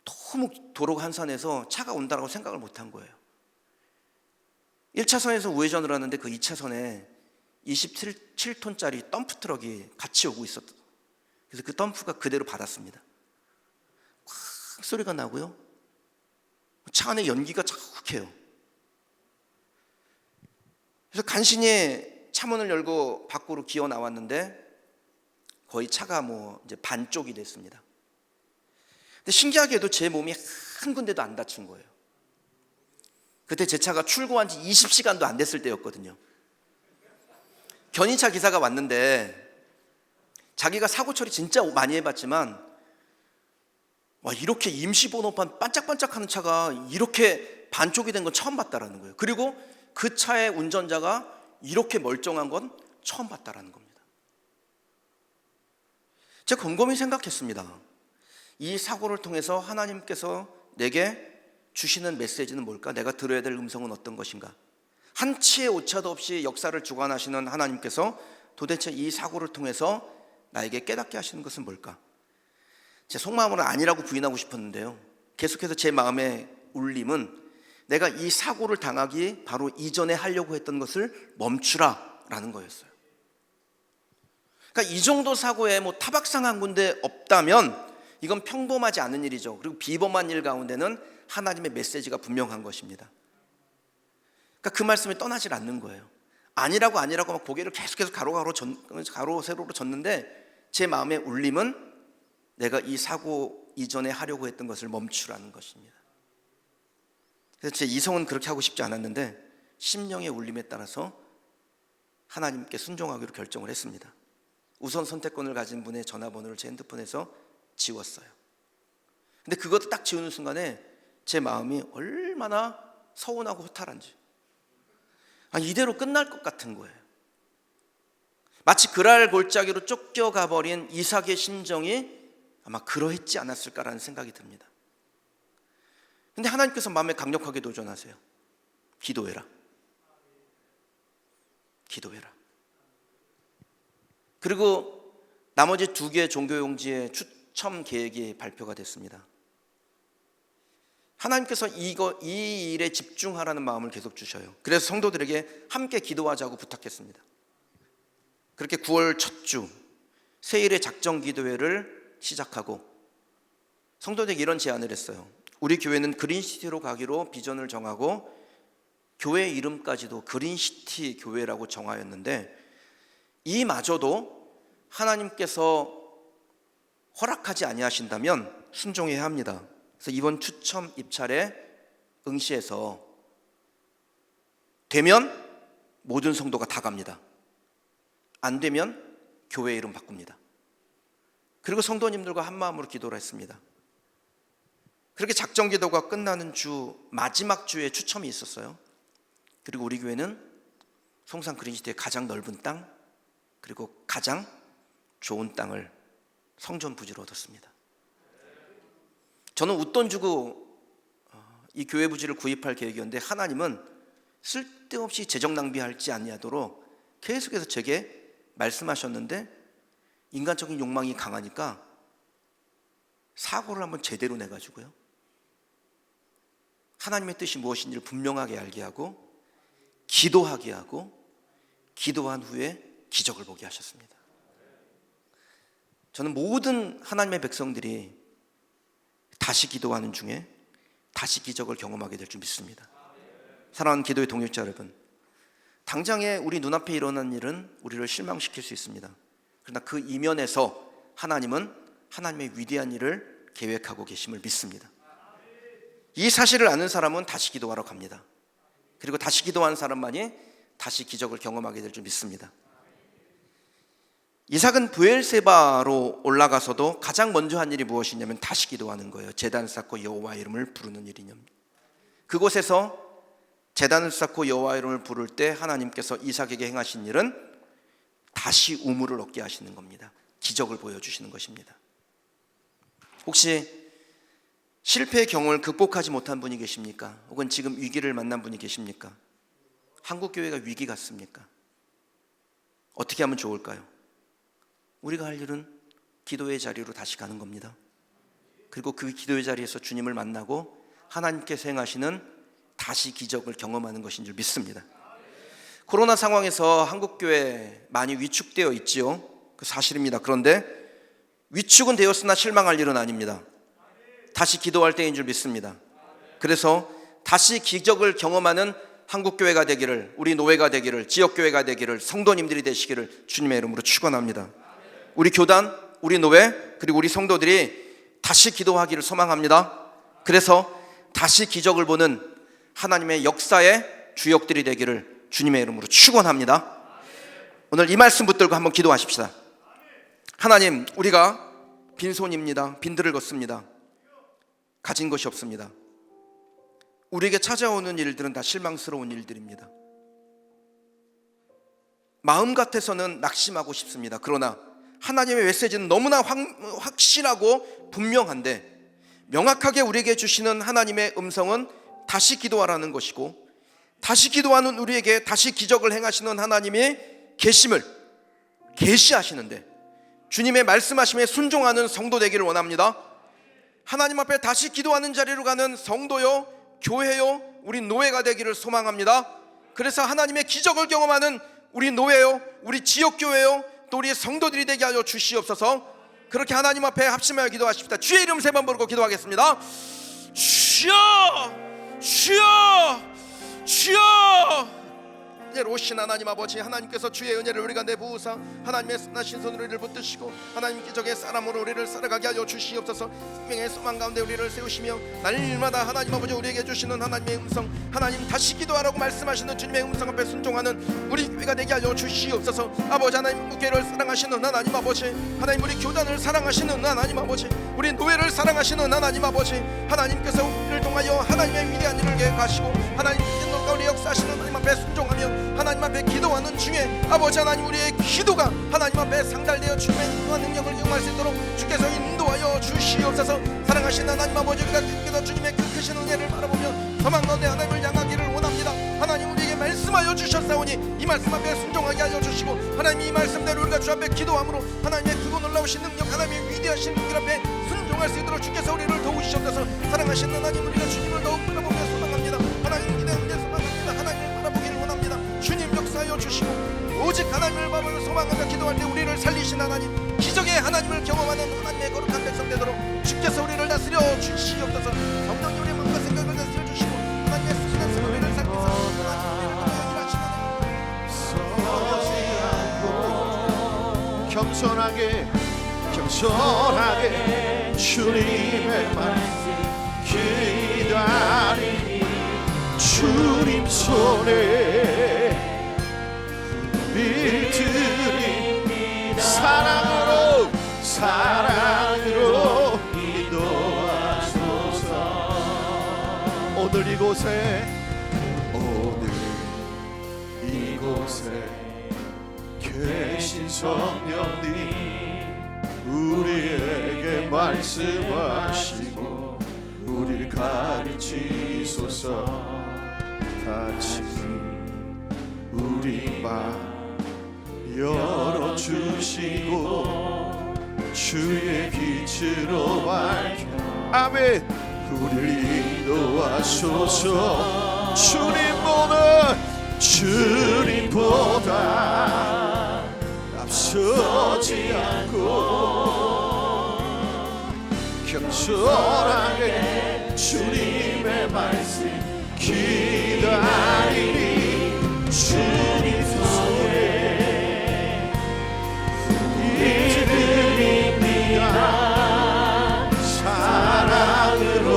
S9: 너무 도로가 한산해서 차가 온다고 생각을 못한 거예요. 1차선에서 우회전을 하는데 그 2차선에 27톤짜리 덤프 트럭이 같이 오고 있었다. 그래서 그 덤프가 그대로 받았습니다. 콱 소리가 나고요. 차 안에 연기가 자욱해요. 그래서 간신히 차문을 열고 밖으로 기어 나왔는데 거의 차가 뭐 이제 반쪽이 됐습니다. 근데 신기하게도 제 몸이 한 군데도 안 다친 거예요. 그때 제 차가 출고한 지 20시간도 안 됐을 때였거든요. 견인차 기사가 왔는데 자기가 사고 처리 진짜 많이 해봤지만 와, 이렇게 임시번호판 반짝반짝하는 차가 이렇게 반쪽이 된 건 처음 봤다라는 거예요. 그리고 그 차의 운전자가 이렇게 멀쩡한 건 처음 봤다라는 겁니다. 제가 곰곰이 생각했습니다. 이 사고를 통해서 하나님께서 내게 주시는 메시지는 뭘까? 내가 들어야 될 음성은 어떤 것인가? 한치의 오차도 없이 역사를 주관하시는 하나님께서 도대체 이 사고를 통해서 나에게 깨닫게 하시는 것은 뭘까? 제 속마음으로는 아니라고 부인하고 싶었는데요, 계속해서 제 마음의 울림은 내가 이 사고를 당하기 바로 이전에 하려고 했던 것을 멈추라 라는 거였어요. 그러니까 이 정도 사고에 뭐 타박상 한 군데 없다면 이건 평범하지 않은 일이죠. 그리고 비범한 일 가운데는 하나님의 메시지가 분명한 것입니다. 그러니까 그 말씀이 떠나질 않는 거예요. 아니라고 막 고개를 계속해서 가로 세로로 젓는데 제 마음의 울림은 내가 이 사고 이전에 하려고 했던 것을 멈추라는 것입니다. 그래서 제 이성은 그렇게 하고 싶지 않았는데 심령의 울림에 따라서 하나님께 순종하기로 결정을 했습니다. 우선 선택권을 가진 분의 전화번호를 제 핸드폰에서 지웠어요. 근데 그것도 딱 지우는 순간에 제 마음이 얼마나 서운하고 허탈한지, 이대로 끝날 것 같은 거예요. 마치 그랄 골짜기로 쫓겨가 버린 이삭의 심정이 아마 그러했지 않았을까라는 생각이 듭니다. 근데 하나님께서 마음에 강력하게 도전하세요. 기도해라. 기도해라. 그리고 나머지 2개의 종교용지의 추첨 계획이 발표가 됐습니다. 하나님께서 이 일에 집중하라는 마음을 계속 주셔요. 그래서 성도들에게 함께 기도하자고 부탁했습니다. 그렇게 9월 첫 주 세일의 작정 기도회를 시작하고 성도들에게 이런 제안을 했어요. 우리 교회는 그린시티로 가기로 비전을 정하고 교회 이름까지도 그린시티 교회라고 정하였는데 이마저도 하나님께서 허락하지 아니하신다면 순종해야 합니다. 그래서 이번 추첨 입찰에 응시해서 되면 모든 성도가 다 갑니다. 안 되면 교회 이름 바꿉니다. 그리고 성도님들과 한 마음으로 기도를 했습니다. 그렇게 작정 기도가 끝나는 주 마지막 주에 추첨이 있었어요. 그리고 우리 교회는 송산 그린시티의 가장 넓은 땅, 그리고 가장 좋은 땅을 성전 부지로 얻었습니다. 저는 웃돈 주고 이 교회 부지를 구입할 계획이었는데 하나님은 쓸데없이 재정 낭비하지 아니하도록 계속해서 제게 말씀하셨는데 인간적인 욕망이 강하니까 사고를 한번 제대로 내가지고요, 하나님의 뜻이 무엇인지를 분명하게 알게 하고 기도하게 하고 기도한 후에 기적을 보게 하셨습니다. 저는 모든 하나님의 백성들이 다시 기도하는 중에 다시 기적을 경험하게 될 줄 믿습니다. 사랑하는 기도의 동역자 여러분, 당장에 우리 눈앞에 일어난 일은 우리를 실망시킬 수 있습니다. 그러나 그 이면에서 하나님은 하나님의 위대한 일을 계획하고 계심을 믿습니다. 이 사실을 아는 사람은 다시 기도하러 갑니다. 그리고 다시 기도하는 사람만이 다시 기적을 경험하게 될 줄 믿습니다. 이삭은 브엘세바로 올라가서도 가장 먼저 한 일이 무엇이냐면 다시 기도하는 거예요. 제단을 쌓고 여호와 이름을 부르는 일이냐. 그곳에서 제단을 쌓고 여호와 이름을 부를 때 하나님께서 이삭에게 행하신 일은 다시 우물을 얻게 하시는 겁니다. 기적을 보여주시는 것입니다. 혹시 실패의 경우를 극복하지 못한 분이 계십니까? 혹은 지금 위기를 만난 분이 계십니까? 한국교회가 위기 같습니까? 어떻게 하면 좋을까요? 우리가 할 일은 기도의 자리로 다시 가는 겁니다. 그리고 그 기도의 자리에서 주님을 만나고 하나님께서 행하시는 다시 기적을 경험하는 것인 줄 믿습니다. 코로나 상황에서 한국교회 많이 위축되어 있지요. 그 사실입니다. 그런데 위축은 되었으나 실망할 일은 아닙니다. 다시 기도할 때인 줄 믿습니다. 그래서 다시 기적을 경험하는 한국교회가 되기를, 우리 노회가 되기를, 지역교회가 되기를, 성도님들이 되시기를 주님의 이름으로 축원합니다. 우리 교단, 우리 노회, 그리고 우리 성도들이 다시 기도하기를 소망합니다. 그래서 다시 기적을 보는 하나님의 역사의 주역들이 되기를 주님의 이름으로 축원합니다. 오늘 이 말씀 붙들고 한번 기도하십시다. 하나님, 우리가 빈손입니다. 빈들을 걷습니다. 가진 것이 없습니다. 우리에게 찾아오는 일들은 다 실망스러운 일들입니다. 마음 같아서는 낙심하고 싶습니다. 그러나 하나님의 메시지는 너무나 확실하고 분명한데, 명확하게 우리에게 주시는 하나님의 음성은 다시 기도하라는 것이고, 다시 기도하는 우리에게 다시 기적을 행하시는 하나님의 계심을 계시하시는데, 주님의 말씀하심에 순종하는 성도 되기를 원합니다. 하나님 앞에 다시 기도하는 자리로 가는 성도요, 교회요, 우리 노회가 되기를 소망합니다. 그래서 하나님의 기적을 경험하는 우리 노회요, 우리 지역교회요, 또 우리 성도들이 되게 하여 주시옵소서. 그렇게 하나님 앞에 합심하여 기도하십시다. 주의 이름 3번 부르고 기도하겠습니다. 주여, 주여, 주여. 오신 하나님 아버지, 하나님께서 주의 은혜를 우리가 내부으사 하나님의 선하신 손으로 우리를 붙드시고 하나님 기적의 사람으로 우리를 살아가게 하여 주시옵소서. 생명의 소망 가운데 우리를 세우시며 날마다 하나님 아버지 우리에게 주시는 하나님의 음성, 하나님 다시 기도하라고 말씀하시는 주님의 음성 앞에 순종하는 우리 교회가 되게 하여 주시옵소서. 아버지 하나님, 교회를 사랑하시는 하나님 아버지, 하나님 우리 교단을 사랑하시는 하나님 아버지, 우리 노예를 사랑하시는 하나님 아버지, 하나님께서 우리를 통하여 하나님의 위대한 일을 계획하시고 하나님 인도 가운데 역사하시는 하나님 앞에 순종하며 하나님 앞에 기도하는 중에 아버지 하나님, 우리의 기도가 하나님 앞에 상달되어 주님의 인도와 능력을 이용할 수 있도록 주께서 인도하여 주시옵소서. 사랑하시는 하나님 아버지, 우리가 계속해서 주님의 그 크신 은혜를 바라보며 소망 가운데 하나님을 향하기를 원합니다. 하나님 우리에게 말씀하여 주셨사오니 이 말씀 앞에 순종하게 하여 주시고, 하나님 이 말씀대로 우리가 주 앞에 기도함으로 하나님의 크고 놀라우신 능력, 하나님의 위대하신 능력 앞에 순종할 수 있도록 주께서 우리를 도우시옵소서. 사랑하시는 하나님, 우리가 주님을 더욱 바라보며 소망합니다. 하나님 기대하며 소망합니다. 하나님을 바라보기를 원합니다. 주님 역사하여 주시고, 오직 하나님을 바라보며 소망하며 기도할 때 우리를 살리신 하나님, 기적의 하나님을 경험하는 하나님의 거룩한 백성 되도록 주께서 우리를 다스려 주시옵소서. 성령님 우리의 마음과 생각을 다스려 주시고 하나님의 수신한 소리를 살피사
S10: 겸손하게 겸손하게 주님의 말씀 기다리니 주님 손에 믿으리 사랑으로 사랑으로 인도하소서. 오늘 이곳에 계신 성령님 우리에게 말씀하시고 우리를 가르치소서. 다친 우리 맘 열어주시고 주의 빛으로 밝혀 아멘. 우리를 인도하소서. 주님보다 앞서지 않고 겸손하게 주님의 말씀 기다리니 주님 손에 이르립니다. 사랑으로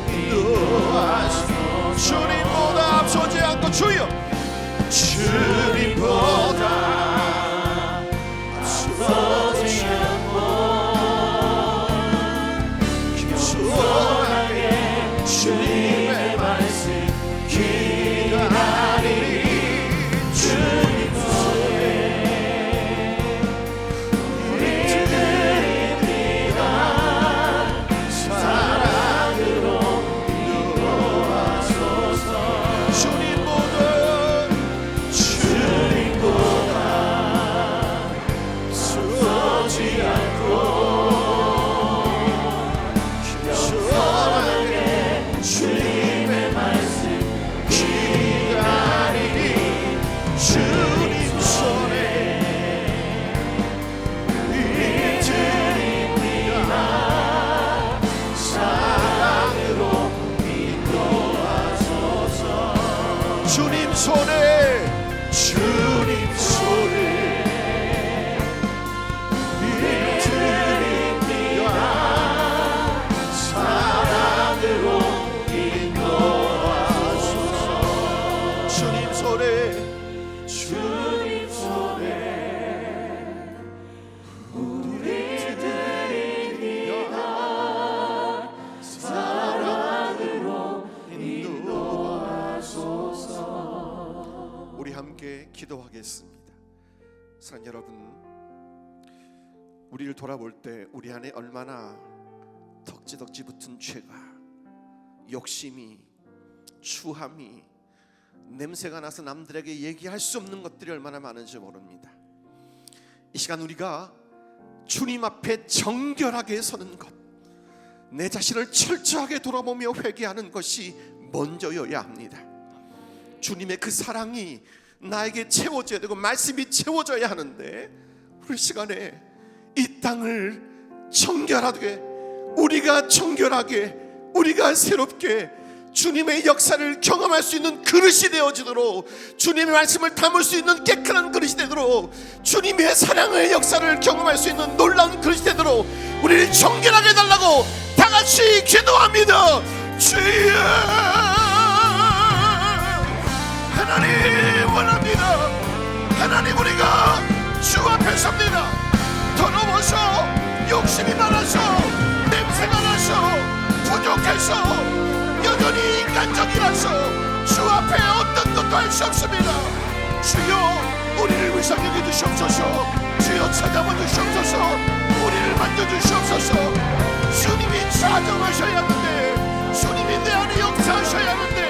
S10: 인도하소서. 주님보다 앞서지 않고 주여 주님보다 앞서지 않고 겸손하게 주님의 말씀 기다리니 주님 손에 이르립니다. 사랑으로 인도하소서. 주님보다 서지 않고 겸손하게 주님의 말씀 기다리니 주님 손에 이르립니다. 사랑으로 인도하소서. 주님 손에 주님 손에 이르립니다. 사랑으로 인도하소서. 주님 손에 주님 손에 우리 드립니다. 사랑으로 인도하소서. 우리 함께 기도하겠습니다. 사랑하는 여러분, 우리를 돌아볼 때 우리 안에 얼마나 덕지덕지 붙은 죄가, 욕심이, 추함이, 냄새가 나서 남들에게 얘기할 수 없는 것들이 얼마나 많은지 모릅니다. 이 시간 우리가 주님 앞에 정결하게 서는 것, 내 자신을 철저하게 돌아보며 회개하는 것이 먼저여야 합니다. 주님의 그 사랑이 나에게 채워져야 되고 말씀이 채워져야 하는데, 우리 시간에 이 땅을 정결하게, 우리가 정결하게, 우리가 새롭게 주님의 역사를 경험할 수 있는 그릇이 되어지도록, 주님의 말씀을 담을 수 있는 깨끗한 그릇이 되도록, 주님의 사랑의 역사를 경험할 수 있는 놀라운 그릇이 되도록 우리를 정결하게 해달라고 다 같이 기도합니다. 주여, 하나님 원합니다. 하나님, 우리가 주 앞에 섭니다. 더러워서, 욕심이 많아서, 냄새가 나서, 부족해서, 여전히 인간적이라서 주 앞에 어떤 것도 할 수 없습니다. 주여, 우리를 위상하게 주시옵소서. 주여, 찾아봐 주시옵소서. 우리를 만져주시옵소서. 주님이 사정하셔야 하는데, 주님이 내 안에 역사하셔야 하는데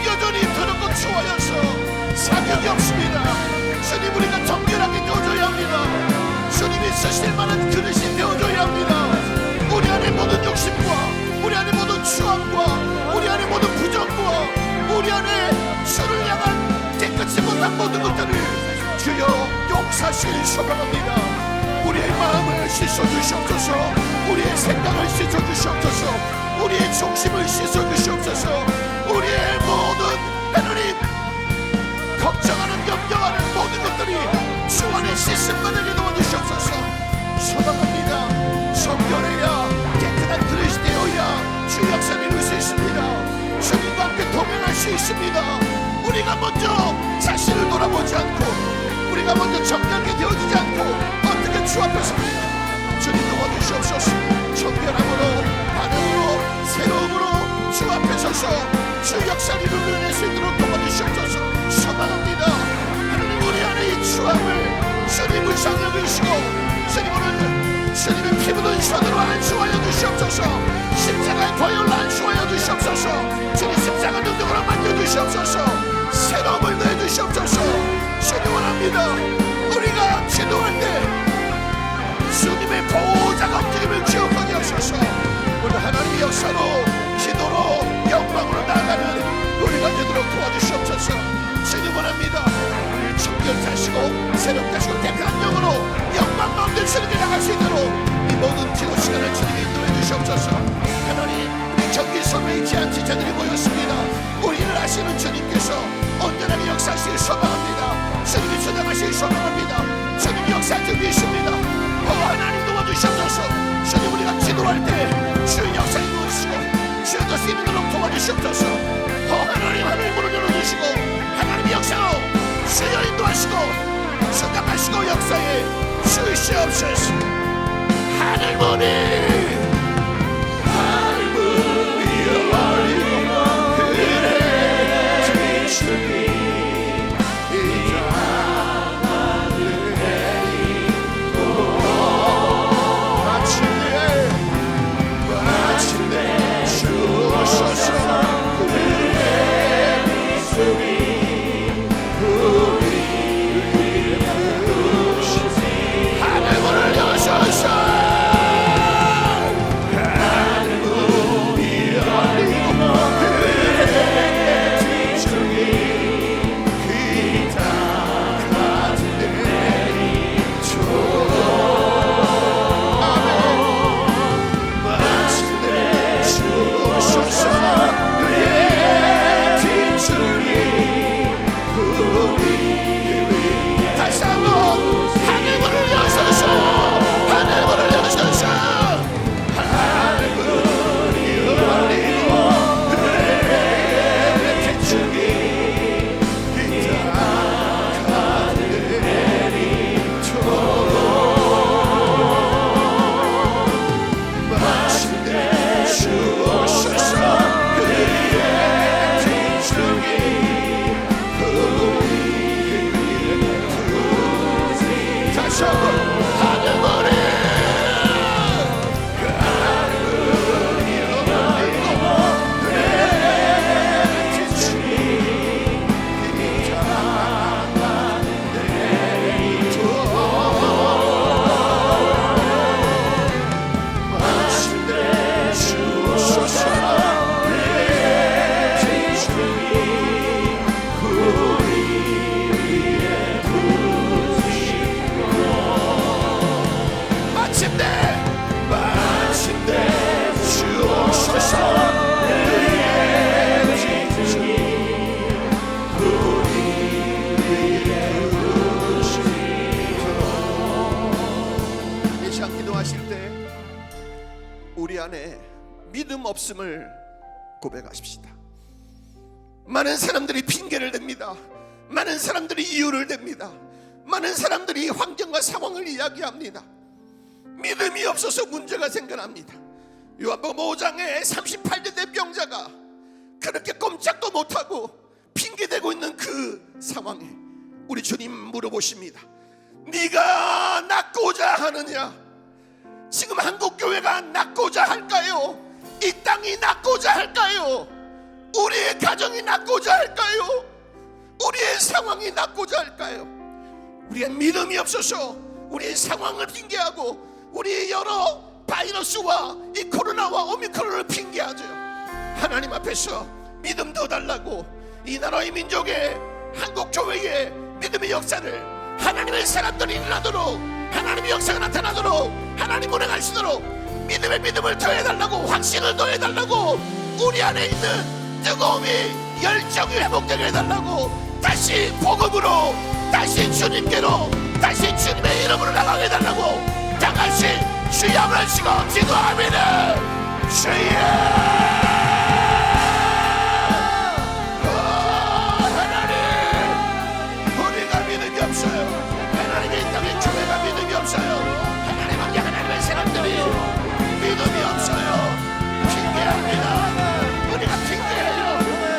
S10: 여전히 더럽고 추워여서 사격이 없습니다. 주님, 우리가 정결하게 되어줘야 합니다. 주님이 쓰실 만한 그릇이 되어줘야 합니다. 우리 안에 모든 욕심과, 우리 안에 모든 추함과, 우리 안에 모든 부정과, 우리 안에 주를 향한 깨끗이 못한 모든 것들을 주여 용서하시길 소망합니다. 우리의 마음을 씻어주시옵소서. 우리의 생각을 씻어주시옵소서. 우리의 중심을 씻어주시옵소서. 우리의 모든 하나님 걱정하는, 염려하는 모든 것들이 주 안에 씻음과 되게 도와주시옵소서. 소망합니다. 정결해야, 깨끗한 그릇이 되어야 주 역사를 이룰 수 있습니다. 주님과 함께 동행할 수 있습니다. 우리가 먼저 자신을 돌아보지 않고, 우리가 먼저 정결하게 되어지지 않고 어떻게 주 앞에서 주님 도와주시옵소서. 정결함으로, 반응으로, 새로움으로 주 앞에 서서 주 역사를 이룰 수 있도록 도와주시옵소서. 소망합니다. 하나님, 우리 안에 이 추함을 주님을 상여주시고, 주님을 주님의 피 묻은 손으로 안수하여 주시옵소서. 십자가의 보혈로 안수하여 주시옵소서. 주님 십자가 능력으로 만져주시옵소서. 새로움을 내주시옵소서. 주님 원합니다. 우리가 기도할 때 주님의 보호자가 움직임을 기억하게 하소서. 오늘 하나님의 역사로 기도 하시고 새롭게 하시고 깨끗한 영으로 영광 마음대로 새롭게 나갈 수 있도록 이 모든 기도 시간을 주님이 인도해 주시옵소서. 하나님, 우리 경기 섬에 있지 않은 지체들이 모였습니다. 우리를 아시는 주님께서 온전하게 역사하시길 소망합니다. 주님이 주장하시길 소망합니다. 주님이 역사할 줄 믿습니다. 하나님 도와주시옵소서. 주님, 우리가 기도할 때 주의 역사 이루시고 주의 것이 이루도록 도와주시옵소서. 하나님, 하늘 문을 열어주시고 하나님의 역사로 주여 인도하시고 주장하시고 역사에 주시옵소서. 하늘 문이 열리고 그래 주님 마침내 주셔서 그의 미소리 하늘 문을 여셔서 우리 안에 믿음 없음을 고백하십시다. 많은 사람들이 핑계를 댑니다. 많은 사람들이 이유를 댑니다. 많은 사람들이 환경과 상황을 이야기합니다. 믿음이 없어서 문제가 생겨납니다. 요한복음 5장에 38대 대병자가 그렇게 꼼짝도 못하고 핑계대고 있는 그 상황에 우리 주님 물어보십니다. 네가 낫고자 하느냐? 지금 한국교회가 낫고자 할까요? 이 땅이 낫고자 할까요? 우리의 가정이 낫고자 할까요? 우리의 상황이 낫고자 할까요? 우리의 믿음이 없어서 우리의 상황을 핑계하고 우리의 여러 바이러스와 이 코로나와 오미크론을 핑계하죠. 하나님 앞에서 믿음 더 달라고 이 나라의 민족의 한국교회의 믿음의 역사를 하나님의 사람들이 일어나도록 하나님의 역사가 나타나도록 하나님 운행하시도록 믿음의 믿음을 더해달라고 확신을 더해달라고 우리 안에 있는 뜨거움이 열정이 회복되게 해달라고 다시 복음으로 다시 주님께로 다시 주님의 이름으로 나가게 해달라고 다같이 주여 하시고 기도하면은 주여 하나님 함께 하나님의 사람들이 믿음이 없어요. 핑계합니다. 우리가 핑계해요.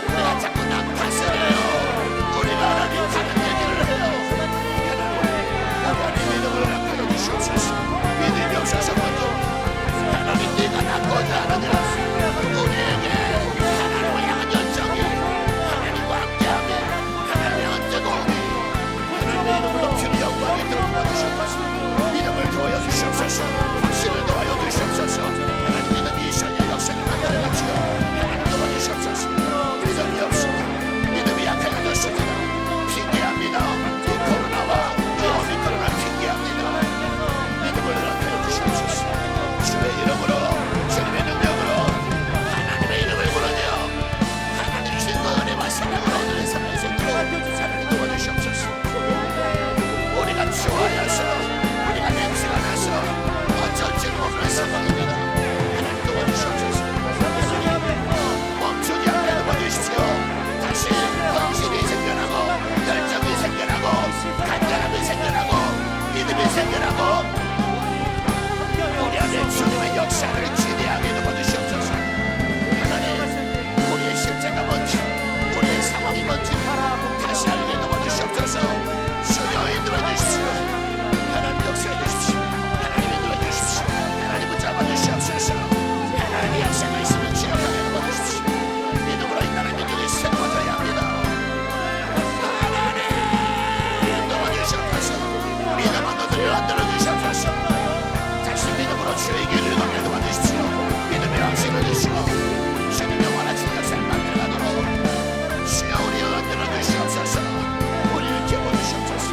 S10: 우리가 자꾸 탓을 우리가 하나님 다른 얘기를 해요. 하나님 믿음을 나타내 주시옵소서. 믿음이 없어서 먼저 하나님 네가 낫고자 하느냐 우리에게 하나님을 향한 열정이 하나님과 함께하며 하나님의 향한 뜨거움이 하나님의 이름을 높이는 영광이 들어가 주시옵소서. 믿음을 도와여 주시옵소서. 확신을 도와여 주시옵소서. 하나님 믿음이 이천의 역사를 만들어가시고 하나님 도와주시옵소서. 믿음이 없습니다. 믿음이 약해졌습니다. 핑계합니다. 이 코로나와 간절함이 생겨나고 믿음이 생겨나고 우리 안에 주님의 역사를 기대하게 도와주시옵소서. 하나님, 우리의 실제가 뭔지, 우리의 상황이 뭔지 다시 알게 도와주시옵소서. 주여 인도해 주십시오. 하나님 역사해 주십시오. 하나님 인도해 주십시오. 하나님 붙잡아 주시옵소서. 하나님 역사가 있으면 기억하게 도와주십시오. 믿음으로 인하는 믿음이 세워져야 합니다. 하나님 도와주시옵소서. 믿음 언어들을 흔들어 주시옵소서. 다시 믿음으로 주의 길을 걷게 도와주십시오. 믿음의 확신을 주시고 주님의 원하시는 것을 만들어가도록 주여 우리를 흔들어 주시옵소서. 우리를 키워주시옵소서.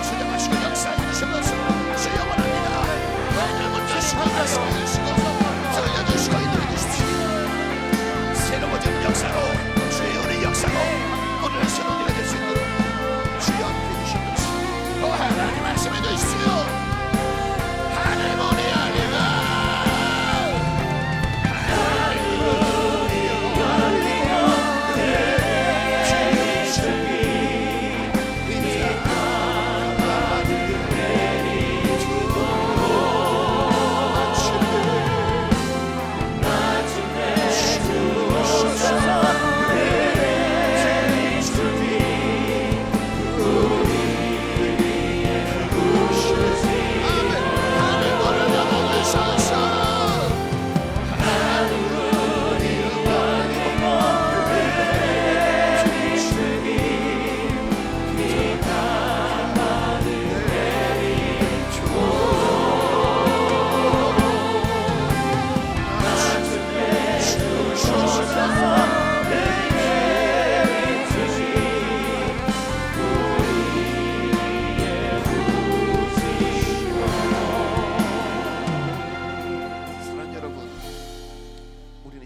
S10: 주장하시고 역사해 주시옵소서. 주여 원합니다. 하나님을 주시고 말씀해 주시고 들려주시고 인도해 주십시오. 새로워지는 역사로 주의 우리 역사로 오늘 새로운 일이 될 수 있도록 주여 함께 주시옵소서. 하나님 말씀해 주십시오. 하나님 우리 아니가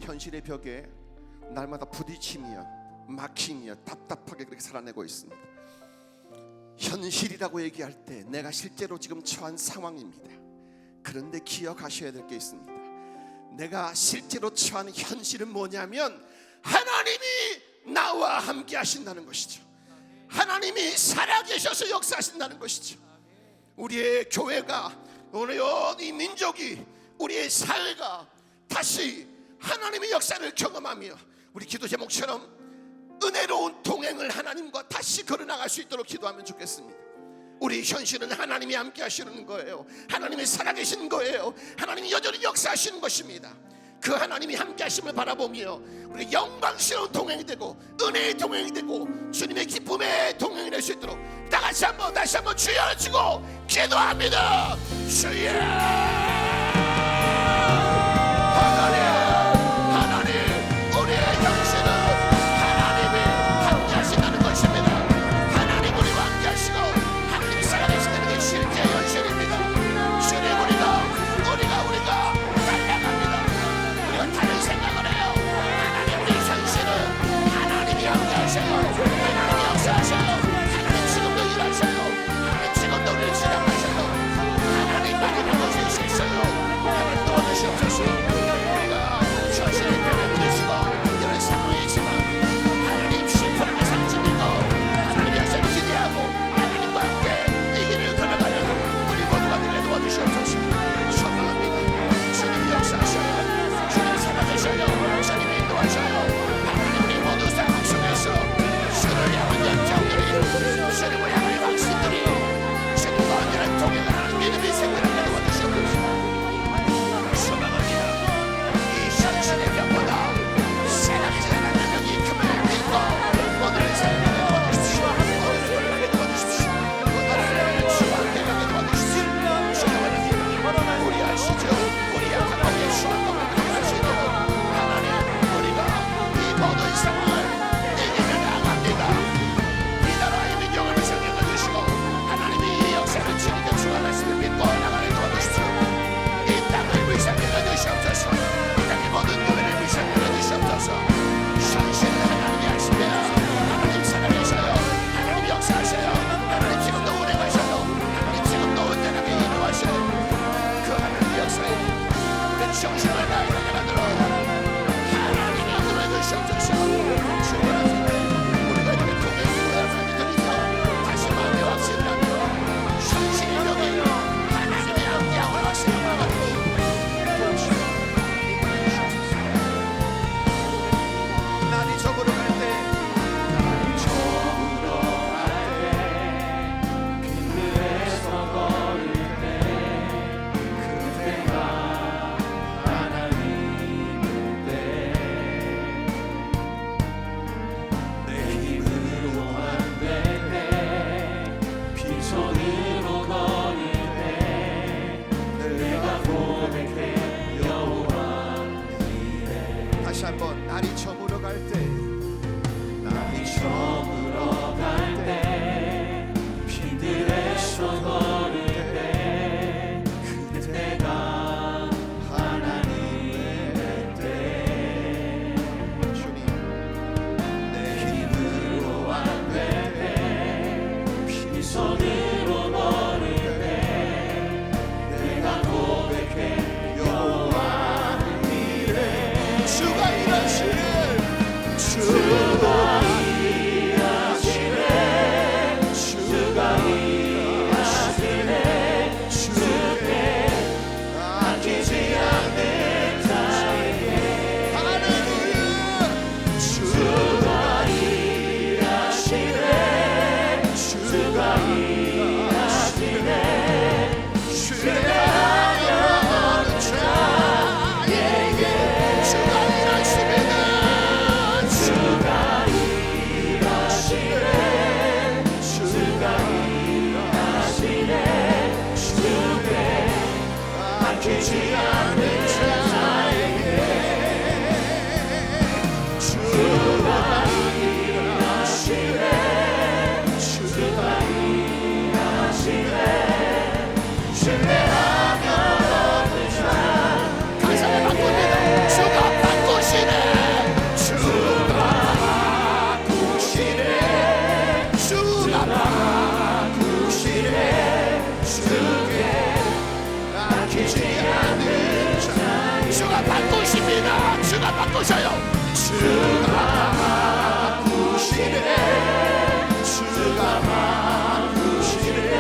S11: 현실의 벽에 날마다 부딪히며 막히며 답답하게 그렇게 살아내고 있습니다. 현실이라고 얘기할 때 내가 실제로 지금 처한 상황입니다. 그런데 기억하셔야 될 게 있습니다. 내가 실제로 처한 현실은 뭐냐면 하나님이 나와 함께 하신다는 것이죠. 하나님이 살아계셔서 역사하신다는 것이죠. 우리의 교회가, 오늘 이 민족이, 우리의 사회가 다시 하나님의 역사를 경험하며 우리 기도 제목처럼 은혜로운 동행을 하나님과 다시 걸어나갈 수 있도록 기도하면 좋겠습니다. 우리 현실은 하나님이 함께 하시는 거예요. 하나님이 살아계시는 거예요. 하나님이 여전히 역사하시는 것입니다. 그 하나님이 함께 하심을 바라보며 우리 영광스러운 동행이 되고 은혜의 동행이 되고 주님의 기쁨의 동행이 될 수 있도록 다시 한번 주여 주고 기도합니다. 주여, 지금도 일하셔요. 하나님 지금도 우리를 지나가셔요. 하나님 많이 바꿔주실 수 있어요.
S10: 주가 일하시네 신뢰하는 자에게 주가 일하십니다 주가 일하시네 주가 일하시네 주께 아끼지 않는 자에게 주가 일하시네 주가 일하시네 신뢰하며 얻는 자 가사를 바꿉니다 주가 바꾸시네 주가 바꾸시네 주가 바꾸시네 주께 아끼지 않는 자 주가 바꾸십니다 주가 바꾸셔요 주가 바꾸시네 주가 바꾸시네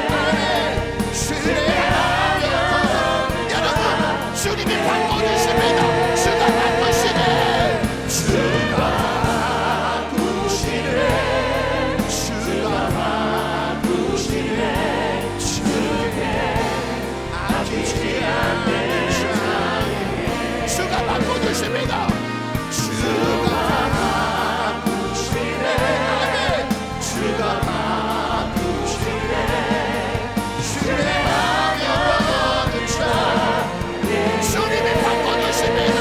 S10: 신뢰하며 여러분 주님이 바꿔주십니다 주가 바꾸시네 주가 바꾸시네 주가 바꾸시네 주께 아끼지 않는 자에게 주가 바꿔주십니다 주가 바꾸시네 주가 바꾸시네 신뢰하며 얻는 자 주님이 바꿔주십니다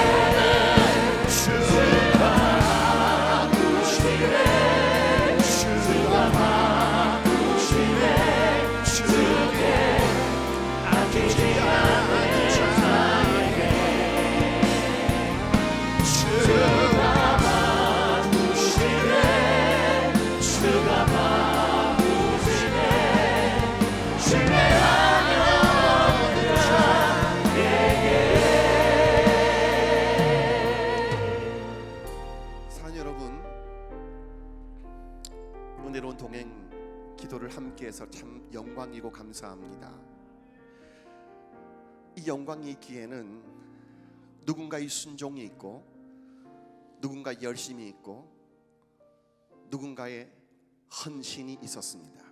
S10: 주가 바꾸시네 주가 바꾸시네 주께 아끼지 않는 자에게 주가 바꾸시네 주가 바꾸시네 신뢰하며 얻는 자에게
S11: 사랑하는 여러분, 은혜로운 동행 기도를 함께해서 참 영광이고 감사합니다. 이 영광이 있기에는 누군가의 순종이 있고 누군가의 열심이 있고 누군가의 헌신이 있었습니다.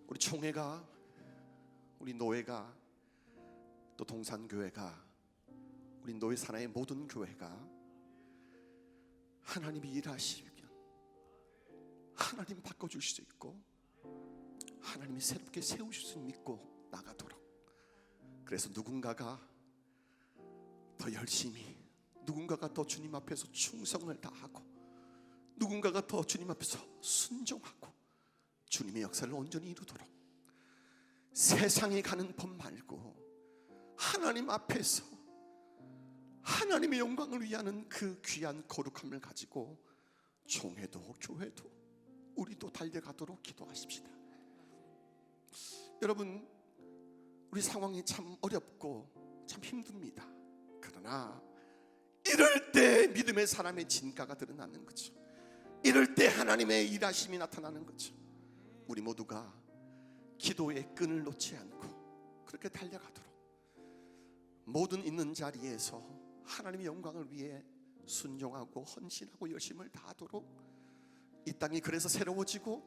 S11: 우리 총회가, 우리 노회가, 또 동산교회가, 우리 노회 산하의 모든 교회가 하나님이 일하시면 하나님 바꿔줄 수 있고 하나님이 새롭게 세우실 수 믿고 나가도록, 그래서 누군가가 더 열심히, 누군가가 더 주님 앞에서 충성을 다하고 누군가가 더 주님 앞에서 순종하고 주님의 역사를 온전히 이루도록, 세상에 가는 법 말고 하나님 앞에서 하나님의 영광을 위하는 그 귀한 거룩함을 가지고 총회도 교회도 우리도 달려가도록 기도하십시다. 여러분, 우리 상황이 참 어렵고 참 힘듭니다. 그러나 이럴 때 믿음의 사람의 진가가 드러나는 거죠. 이럴 때 하나님의 일하심이 나타나는 거죠. 우리 모두가 기도의 끈을 놓지 않고 그렇게 달려가도록, 모든 있는 자리에서 하나님의 영광을 위해 순종하고 헌신하고 열심을 다하도록, 이 땅이 그래서 새로워지고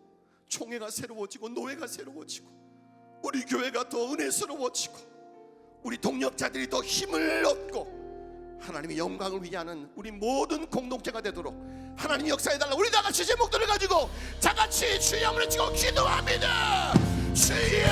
S11: 총회가 새로워지고 노회가 새로워지고 우리 교회가 더 은혜스러워지고 우리 동력자들이 더 힘을 얻고 하나님의 영광을 위하는 우리 모든 공동체가 되도록 하나님 역사해달라. 우리 다같이 제목들을 가지고 다같이 주의 영을 치고 기도합니다. 주여,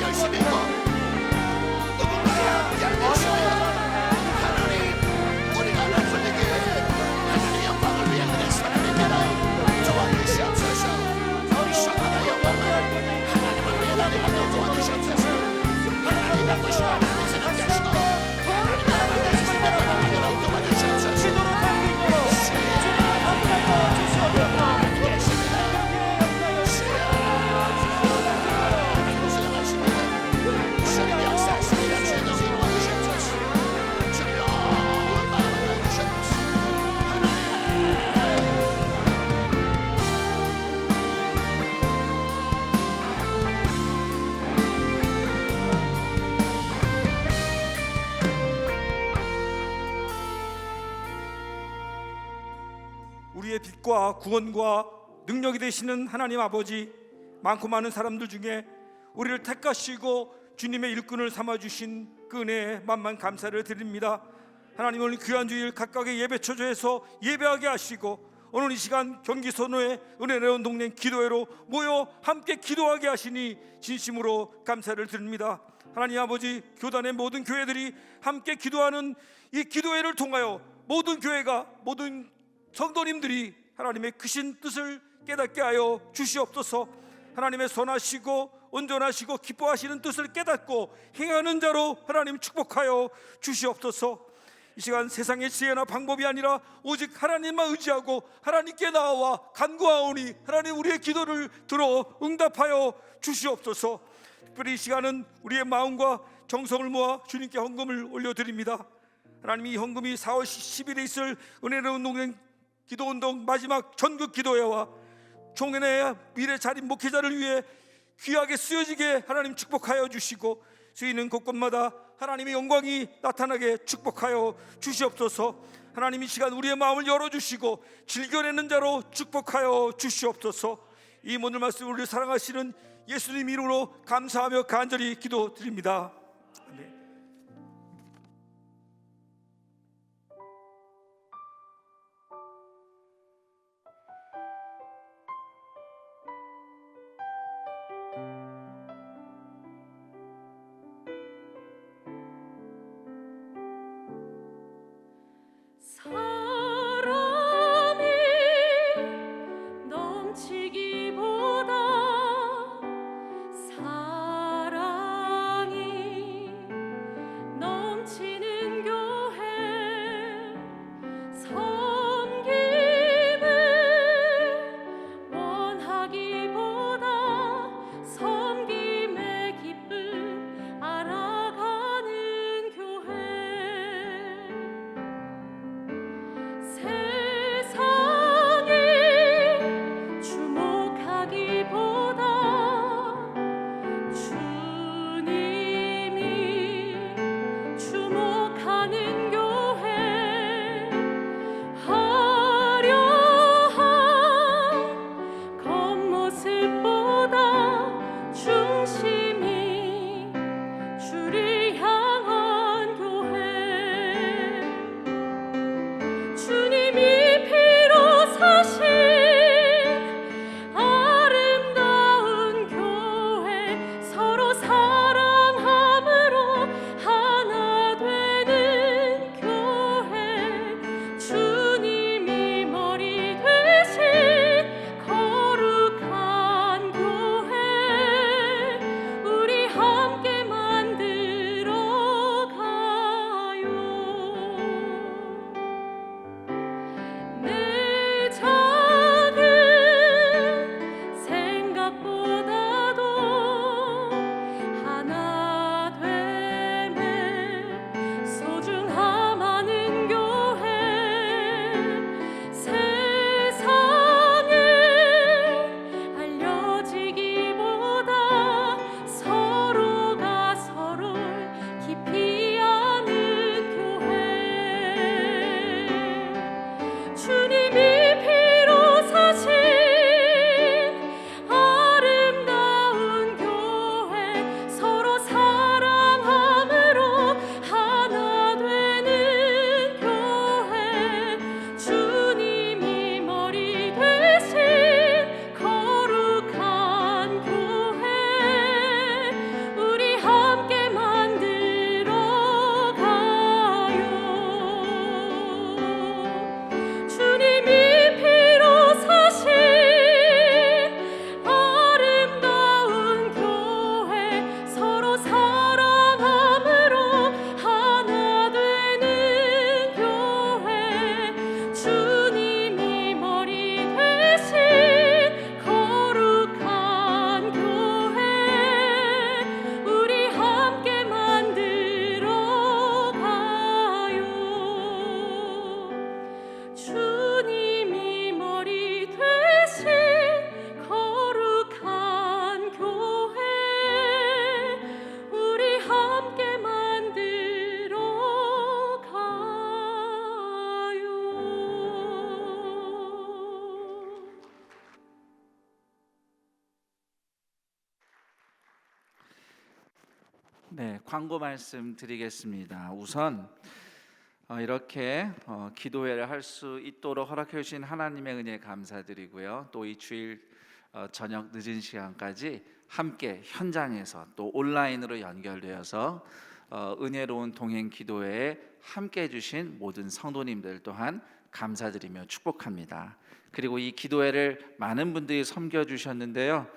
S11: 열심히 있고 누군가의 함께 하시며 하나님, 우리가 나서게 하나님
S12: 우리의 빛과 구원과 능력이 되시는 하나님 아버지, 많고 많은 사람들 중에 우리를 택하시고 주님의 일꾼을 삼아주신 그 은혜에 만만 감사를 드립니다. 하나님, 오늘 귀한 주일 각각의 예배 처소에서 예배하게 하시고 오늘 이 시간 경기 선호의 은혜로운 동행 기도회로 모여 함께 기도하게 하시니 진심으로 감사를 드립니다. 하나님 아버지, 교단의 모든 교회들이 함께 기도하는 이 기도회를 통하여 모든 교회가, 모든 성도님들이 하나님의 크신 뜻을 깨닫게 하여 주시옵소서. 하나님의 선하시고 온전하시고 기뻐하시는 뜻을 깨닫고 행하는 자로 하나님 축복하여 주시옵소서. 이 시간 세상의 지혜나 방법이 아니라 오직 하나님만 의지하고 하나님께 나아와 간구하오니 하나님 우리의 기도를 들어 응답하여 주시옵소서. 특별히 이 시간은 우리의 마음과 정성을 모아 주님께 헌금을 올려드립니다. 하나님, 이 헌금이 4월 10일에 있을 은혜로운 동행 기도운동 마지막 전국 기도회와 총회의 미래 자립 목회자를 위해 귀하게 쓰여지게 하나님 축복하여 주시고 쓰이는 곳곳마다 하나님의 영광이 나타나게 축복하여 주시옵소서. 하나님, 이 시간 우리의 마음을 열어주시고 즐겨내는 자로 축복하여 주시옵소서. 이 모든 말씀 우리를 사랑하시는 예수님 이름으로 감사하며 간절히 기도드립니다. 아멘.
S13: 사랑이 넘치기보다 사랑이
S1: 네, 광고 말씀 드리겠습니다. 우선 이렇게 기도회를 할 수 있도록 허락해 주신 하나님의 은혜에 감사드리고요. 또 이 주일 저녁 늦은 시간까지 함께 현장에서 또 온라인으로 연결되어서 은혜로운 동행 기도회에 함께 해주신 모든 성도님들 또한 감사드리며 축복합니다. 그리고 이 기도회를 많은 분들이 섬겨주셨는데요.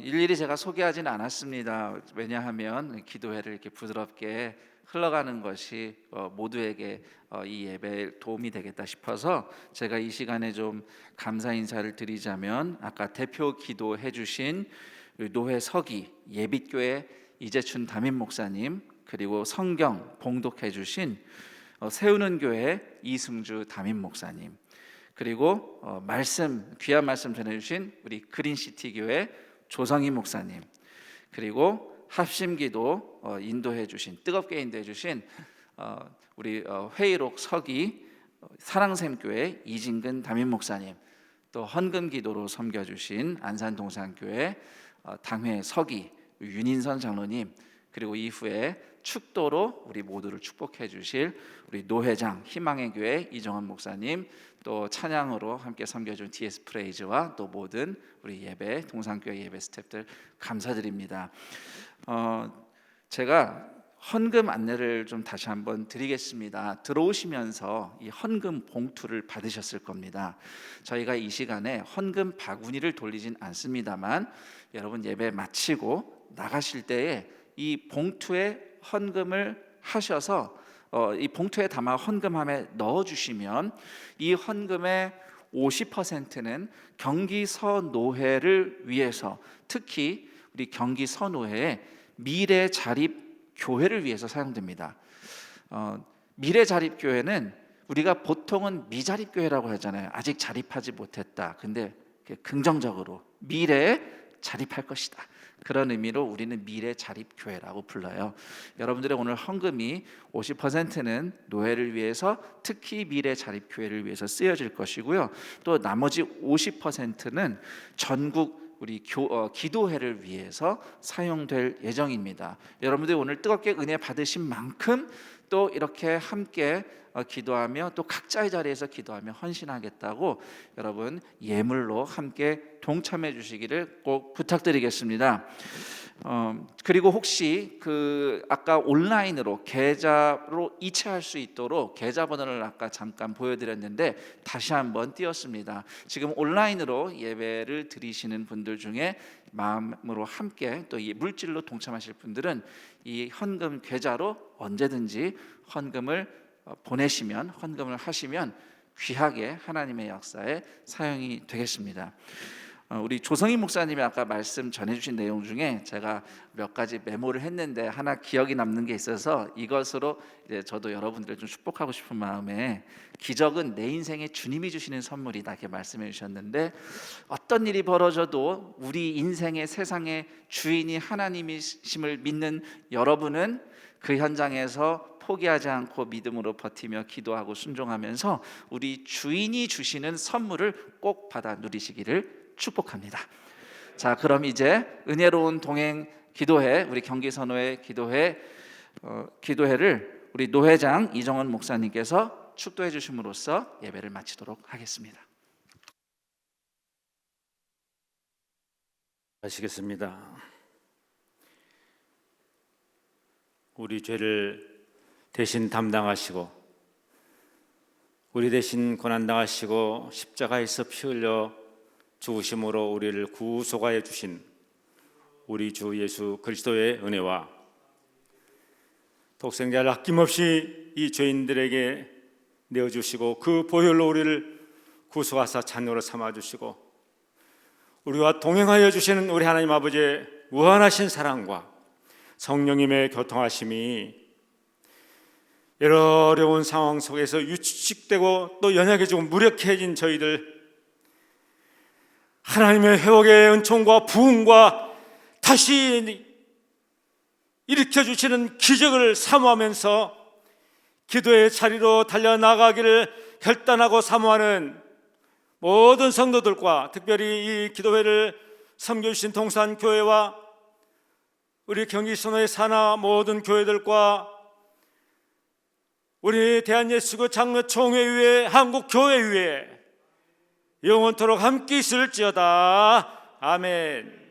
S1: 일일이 제가 소개하지는 않았습니다. 왜냐하면 기도회를 이렇게 부드럽게 흘러가는 것이 모두에게 이 예배에 도움이 되겠다 싶어서 제가 이 시간에 좀 감사 인사를 드리자면, 아까 대표 기도해 주신 노회 서기 예빛교회 이재춘 담임 목사님, 그리고 성경 봉독해 주신 세우는 교회 이승주 담임 목사님, 그리고 귀한 말씀 전해주신 우리 그린시티 교회 조성희 목사님, 그리고 합심기도 인도해 주신, 뜨겁게 인도해 주신 우리 회의록 서기 사랑샘교회 이진근 담임 목사님, 또 헌금기도로 섬겨주신 안산동산교회 당회 서기 윤인선 장로님, 그리고 이후에 축도로 우리 모두를 축복해 주실 우리 노회장 희망의 교회 이정원 목사님, 또 찬양으로 함께 섬겨준 DS 프레이즈와 또 모든 우리 예배 동산교회 예배 스태프들 감사드립니다. 제가 헌금 안내를 좀 다시 한번 드리겠습니다. 들어오시면서 이 헌금 봉투를 받으셨을 겁니다. 저희가 이 시간에 헌금 바구니를 돌리진 않습니다만, 여러분 예배 마치고 나가실 때에 이 봉투에 헌금을 하셔서 이 봉투에 담아 헌금함에 넣어주시면 이 헌금의 50%는 경기 서노회를 위해서, 특히 우리 경기 서노회의 미래 자립 교회를 위해서 사용됩니다. 미래 자립 교회는 우리가 보통은 미자립 교회라고 하잖아요. 아직 자립하지 못했다. 근데 긍정적으로 미래에 자립할 것이다. 그런 의미로 우리는 미래 자립 교회라고 불러요. 여러분들의 오늘 헌금이 50%는 노회를 위해서, 특히 미래 자립 교회를 위해서 쓰여질 것이고요. 또 나머지 50%는 전국 우리 기도회를 위해서 사용될 예정입니다. 여러분들이 오늘 뜨겁게 은혜 받으신 만큼 또 이렇게 함께 기도하며 또 각자의 자리에서 기도하며 헌신하겠다고 여러분 예물로 함께 동참해 주시기를 꼭 부탁드리겠습니다. 그리고 혹시 아까 온라인으로 계좌로 이체할 수 있도록 계좌번호를 아까 잠깐 보여드렸는데 다시 한번 띄웠습니다. 지금 온라인으로 예배를 드리시는 분들 중에 마음으로 함께 또 이 물질로 동참하실 분들은 이 헌금 계좌로 언제든지 헌금을 보내시면, 헌금을 하시면 귀하게 하나님의 역사에 사용이 되겠습니다. 우리 조성희 목사님이 아까 말씀 전해주신 내용 중에 제가 몇 가지 메모를 했는데 하나 기억이 남는 게 있어서 이것으로 이제 저도 여러분들을 좀 축복하고 싶은 마음에, 기적은 내 인생에 주님이 주시는 선물이다 이렇게 말씀해 주셨는데, 어떤 일이 벌어져도 우리 인생의 세상의 주인이 하나님이심을 믿는 여러분은 그 현장에서 포기하지 않고 믿음으로 버티며 기도하고 순종하면서 우리 주인이 주시는 선물을 꼭 받아 누리시기를 축복합니다. 자, 그럼 이제 은혜로운 동행 기도회, 우리 경기선호회 기도회를 우리 노회장 이정원 목사님께서 축도해 주심으로써 예배를 마치도록 하겠습니다.
S13: 하시겠습니다. 우리 죄를 대신 담당하시고 우리 대신 고난당하시고 십자가에서 피 흘려 죽으심으로 우리를 구속하여 주신 우리 주 예수 그리스도의 은혜와 독생자를 아낌없이 이 죄인들에게 내어주시고 그 보혈로 우리를 구속하사 자녀로 삼아주시고 우리와 동행하여 주시는 우리 하나님 아버지의 무한하신 사랑과 성령님의 교통하심이 여러 어려운 상황 속에서 유축되고 또 연약해지고 무력해진 저희들, 하나님의 회복의 은총과 부흥과 다시 일으켜주시는 기적을 사모하면서 기도의 자리로 달려나가기를 결단하고 사모하는 모든 성도들과 특별히 이 기도회를 섬겨주신 동산교회와 우리 경기선호의 산하 모든 교회들과 우리 대한예수교 장로총회의회 한국교회의회 영원토록 함께 있을지어다. 아멘.